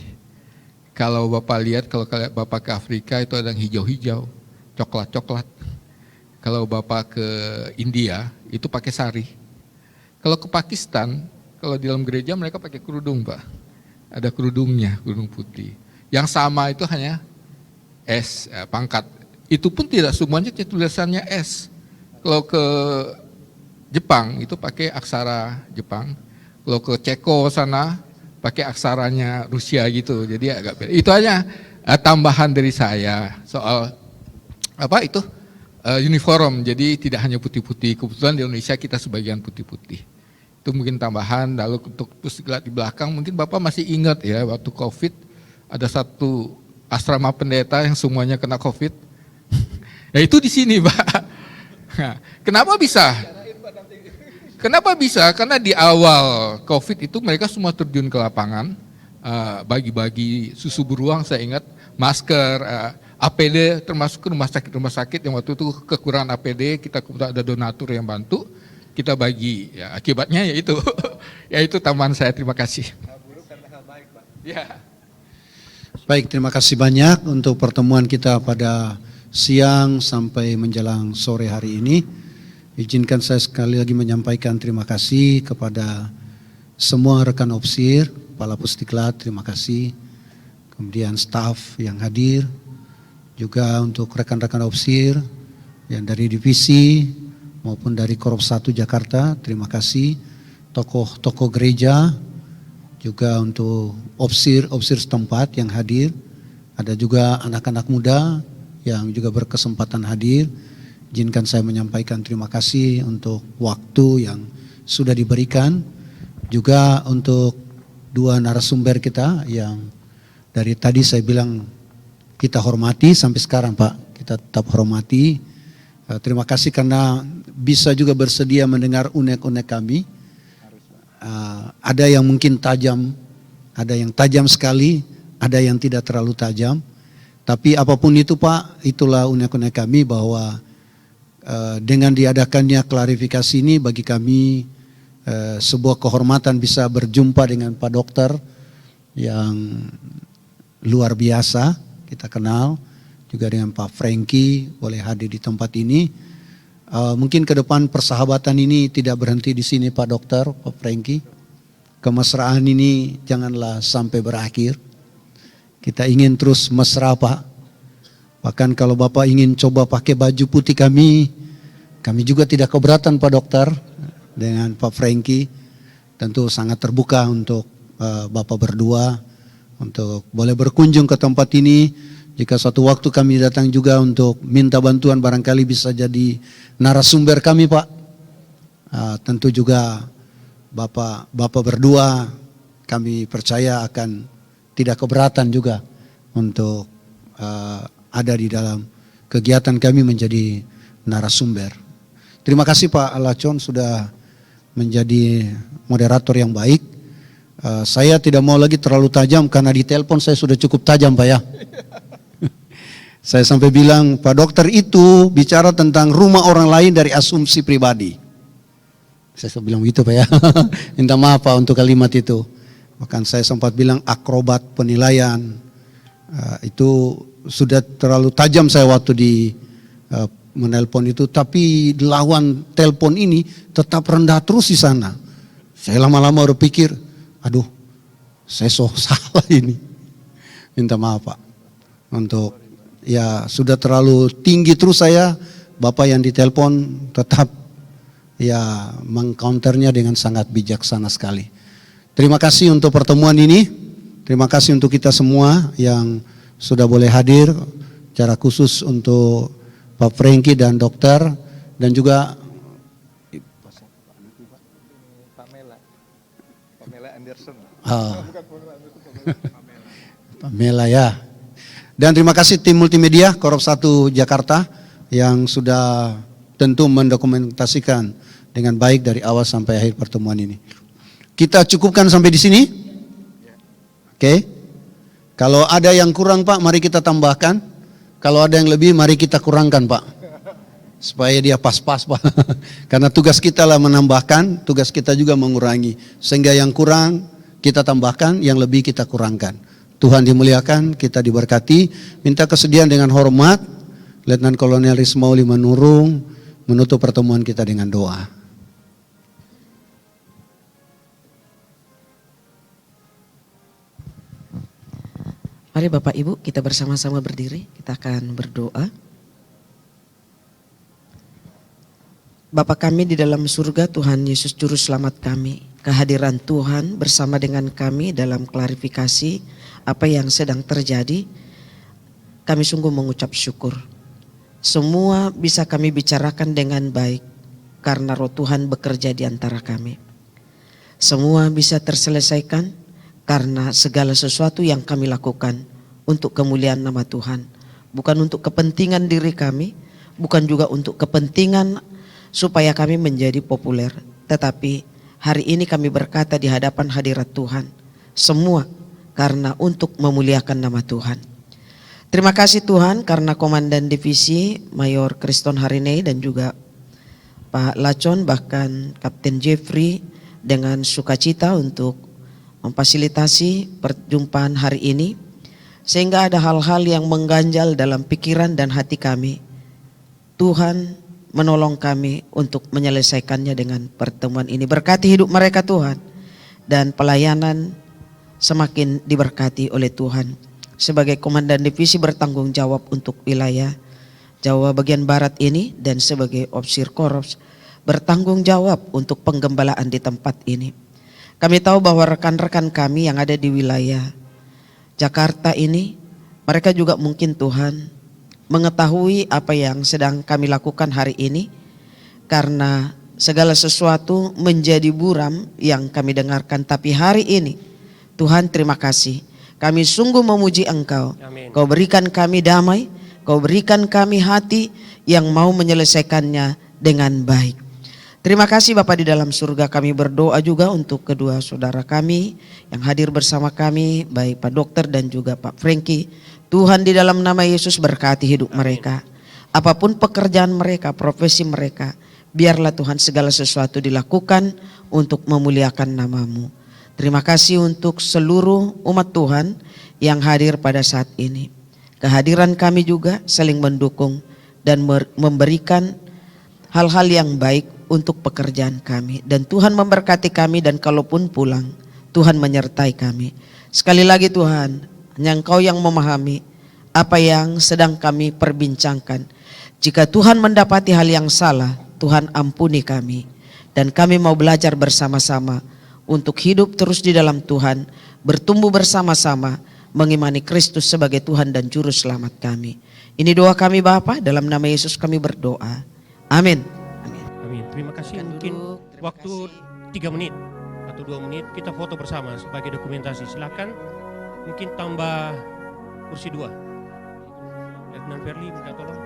Speaker 5: Kalau Bapak lihat, kalau Bapak ke Afrika itu ada yang hijau-hijau, coklat-coklat. Kalau Bapak ke India itu pakai sari. Kalau ke Pakistan, kalau di dalam gereja mereka pakai kerudung Pak. Ada kerudungnya, kerudung putih. Yang sama itu hanya S, pangkat. Itu pun tidak semuanya tulisannya S. Kalau ke Jepang itu pakai aksara Jepang. Kalau ke Ceko sana pakai aksaranya Rusia gitu. Jadi agak beda. Itu aja tambahan dari saya soal apa itu uniform. Jadi tidak hanya putih-putih. Kebetulan di Indonesia kita sebagian putih-putih. Itu mungkin tambahan. Lalu untuk di belakang mungkin Bapak masih ingat ya waktu COVID ada satu asrama pendeta yang semuanya kena COVID. Ya itu di sini Pak. Nah, kenapa bisa? Kenapa bisa? Karena di awal COVID itu mereka semua terjun ke lapangan, bagi-bagi susu beruang, saya ingat, masker, APD, termasuk ke rumah sakit yang waktu itu kekurangan APD, kita ada donatur yang bantu, kita bagi. Ya, akibatnya yaitu, yaitu tambahan saya. Terima kasih. Ya.
Speaker 3: Baik, terima kasih banyak untuk pertemuan kita pada siang sampai menjelang sore hari ini. Izinkan saya sekali lagi menyampaikan terima kasih kepada semua rekan Opsir, Kepala Pusdiklat, terima kasih. Kemudian staf yang hadir, juga untuk rekan-rekan Opsir yang dari divisi maupun dari Korps 1 Jakarta, terima kasih. Tokoh-tokoh gereja, juga untuk Opsir setempat yang hadir. Ada juga anak-anak muda yang juga berkesempatan hadir. Izinkan saya menyampaikan terima kasih untuk waktu yang sudah diberikan. Juga untuk dua narasumber kita yang dari tadi saya bilang kita hormati sampai sekarang Pak. Kita tetap hormati Terima kasih karena bisa juga bersedia mendengar unek-unek kami. Ada yang mungkin tajam, ada yang tajam sekali, ada yang tidak terlalu tajam. Tapi apapun itu Pak, itulah unek-unek kami bahwa dengan diadakannya klarifikasi ini bagi kami sebuah kehormatan bisa berjumpa dengan Pak Dokter yang luar biasa kita kenal, juga dengan Pak Franky boleh hadir di tempat ini. Mungkin ke depan persahabatan ini tidak berhenti di sini Pak Dokter, Pak Franky. Kemesraan ini janganlah sampai berakhir. Kita ingin terus mesra Pak. Bahkan kalau Bapak ingin coba pakai baju putih kami juga tidak keberatan Pak Dokter. Dengan Pak Franky tentu sangat terbuka untuk Bapak berdua untuk boleh berkunjung ke tempat ini. Jika suatu waktu kami datang juga untuk minta bantuan barangkali bisa jadi narasumber kami Pak. Tentu juga Bapak berdua kami percaya akan tidak keberatan juga untuk ada di dalam kegiatan kami menjadi narasumber. Terima kasih Pak Lacon sudah menjadi moderator yang baik. Saya tidak mau lagi terlalu tajam karena di telepon saya sudah cukup tajam Pak ya. Saya sampai bilang Pak Dokter itu bicara tentang rumah orang lain dari asumsi pribadi. Saya bilang begitu Pak ya. Minta maaf Pak untuk kalimat itu. Bahkan saya sempat bilang akrobat penilaian. Itu sudah terlalu tajam saya waktu di menelpon itu. Tapi lawan telepon ini tetap rendah terus di sana. Saya lama-lama berpikir, aduh saya salah ini. Minta maaf Pak. Untuk ya sudah terlalu tinggi terus saya. Bapak yang ditelepon tetap ya mengcounternya dengan sangat bijaksana sekali. Terima kasih untuk pertemuan ini. Terima kasih untuk kita semua yang sudah boleh hadir. Secara khusus untuk Pak Franky dan Dokter dan juga
Speaker 1: Pamela Anderson.
Speaker 3: Pamela ya. Dan terima kasih tim multimedia Korop 1 Jakarta yang sudah tentu mendokumentasikan dengan baik dari awal sampai akhir pertemuan ini. Kita cukupkan sampai di sini. Oke. Kalau ada yang kurang Pak, mari kita tambahkan. Kalau ada yang lebih, mari kita kurangkan Pak. Supaya dia pas-pas Pak. Karena tugas kita lah menambahkan, tugas kita juga mengurangi. Sehingga yang kurang kita tambahkan, yang lebih kita kurangkan. Tuhan dimuliakan, kita diberkati. Minta kesediaan dengan hormat. Letnan Kolonel Rismauli Manurung menutup pertemuan kita dengan doa.
Speaker 10: Mari Bapak Ibu kita bersama-sama berdiri, kita akan berdoa. Bapa kami di dalam surga, Tuhan Yesus Juru Selamat kami, kehadiran Tuhan bersama dengan kami dalam klarifikasi apa yang sedang terjadi, kami sungguh mengucap syukur. Semua bisa kami bicarakan dengan baik karena Roh Tuhan bekerja di antara kami. Semua bisa terselesaikan karena segala sesuatu yang kami lakukan untuk kemuliaan nama Tuhan. Bukan untuk kepentingan diri kami, bukan juga untuk kepentingan supaya kami menjadi populer. Tetapi hari ini kami berkata di hadapan hadirat Tuhan, semua karena untuk memuliakan nama Tuhan. Terima kasih Tuhan karena Komandan Divisi Mayor Kriston Harinei dan juga Pak Lacon bahkan Kapten Jeffrey dengan sukacita untuk memfasilitasi perjumpaan hari ini, sehingga ada hal-hal yang mengganjal dalam pikiran dan hati kami. Tuhan menolong kami untuk menyelesaikannya dengan pertemuan ini. Berkati hidup mereka Tuhan, dan pelayanan semakin diberkati oleh Tuhan. Sebagai Komandan Divisi bertanggung jawab untuk wilayah Jawa bagian Barat ini, dan sebagai Opsir Korps bertanggung jawab untuk penggembalaan di tempat ini. Kami tahu bahwa rekan-rekan kami yang ada di wilayah Jakarta ini, mereka juga mungkin Tuhan mengetahui apa yang sedang kami lakukan hari ini, karena segala sesuatu menjadi buram yang kami dengarkan. Tapi hari ini Tuhan terima kasih, kami sungguh memuji Engkau.
Speaker 8: Amin.
Speaker 10: Kau berikan kami damai, Kau berikan kami hati yang mau menyelesaikannya dengan baik. Terima kasih Bapa di dalam surga, kami berdoa juga untuk kedua saudara kami yang hadir bersama kami, baik Pak Dokter dan juga Pak Frankie. Tuhan, di dalam nama Yesus berkati hidup mereka. Apapun pekerjaan mereka, profesi mereka, biarlah Tuhan segala sesuatu dilakukan untuk memuliakan nama-Mu. Terima kasih untuk seluruh umat Tuhan yang hadir pada saat ini. Kehadiran kami juga saling mendukung dan memberikan hal-hal yang baik untuk pekerjaan kami. Dan Tuhan memberkati kami, dan kalaupun pulang, Tuhan menyertai kami. Sekali lagi Tuhan, hanya Engkau yang memahami apa yang sedang kami perbincangkan. Jika Tuhan mendapati hal yang salah, Tuhan ampuni kami. Dan kami mau belajar bersama-sama untuk hidup terus di dalam Tuhan, bertumbuh bersama-sama, mengimani Kristus sebagai Tuhan dan Juru Selamat kami. Ini doa kami Bapa, dalam nama Yesus kami berdoa. Amin.
Speaker 8: Amin. Terima kasih. Mungkin waktu 3 menit atau 2 menit kita foto bersama sebagai dokumentasi. Silakan. Mungkin tambah kursi 2. Letnan Verli minta tolong.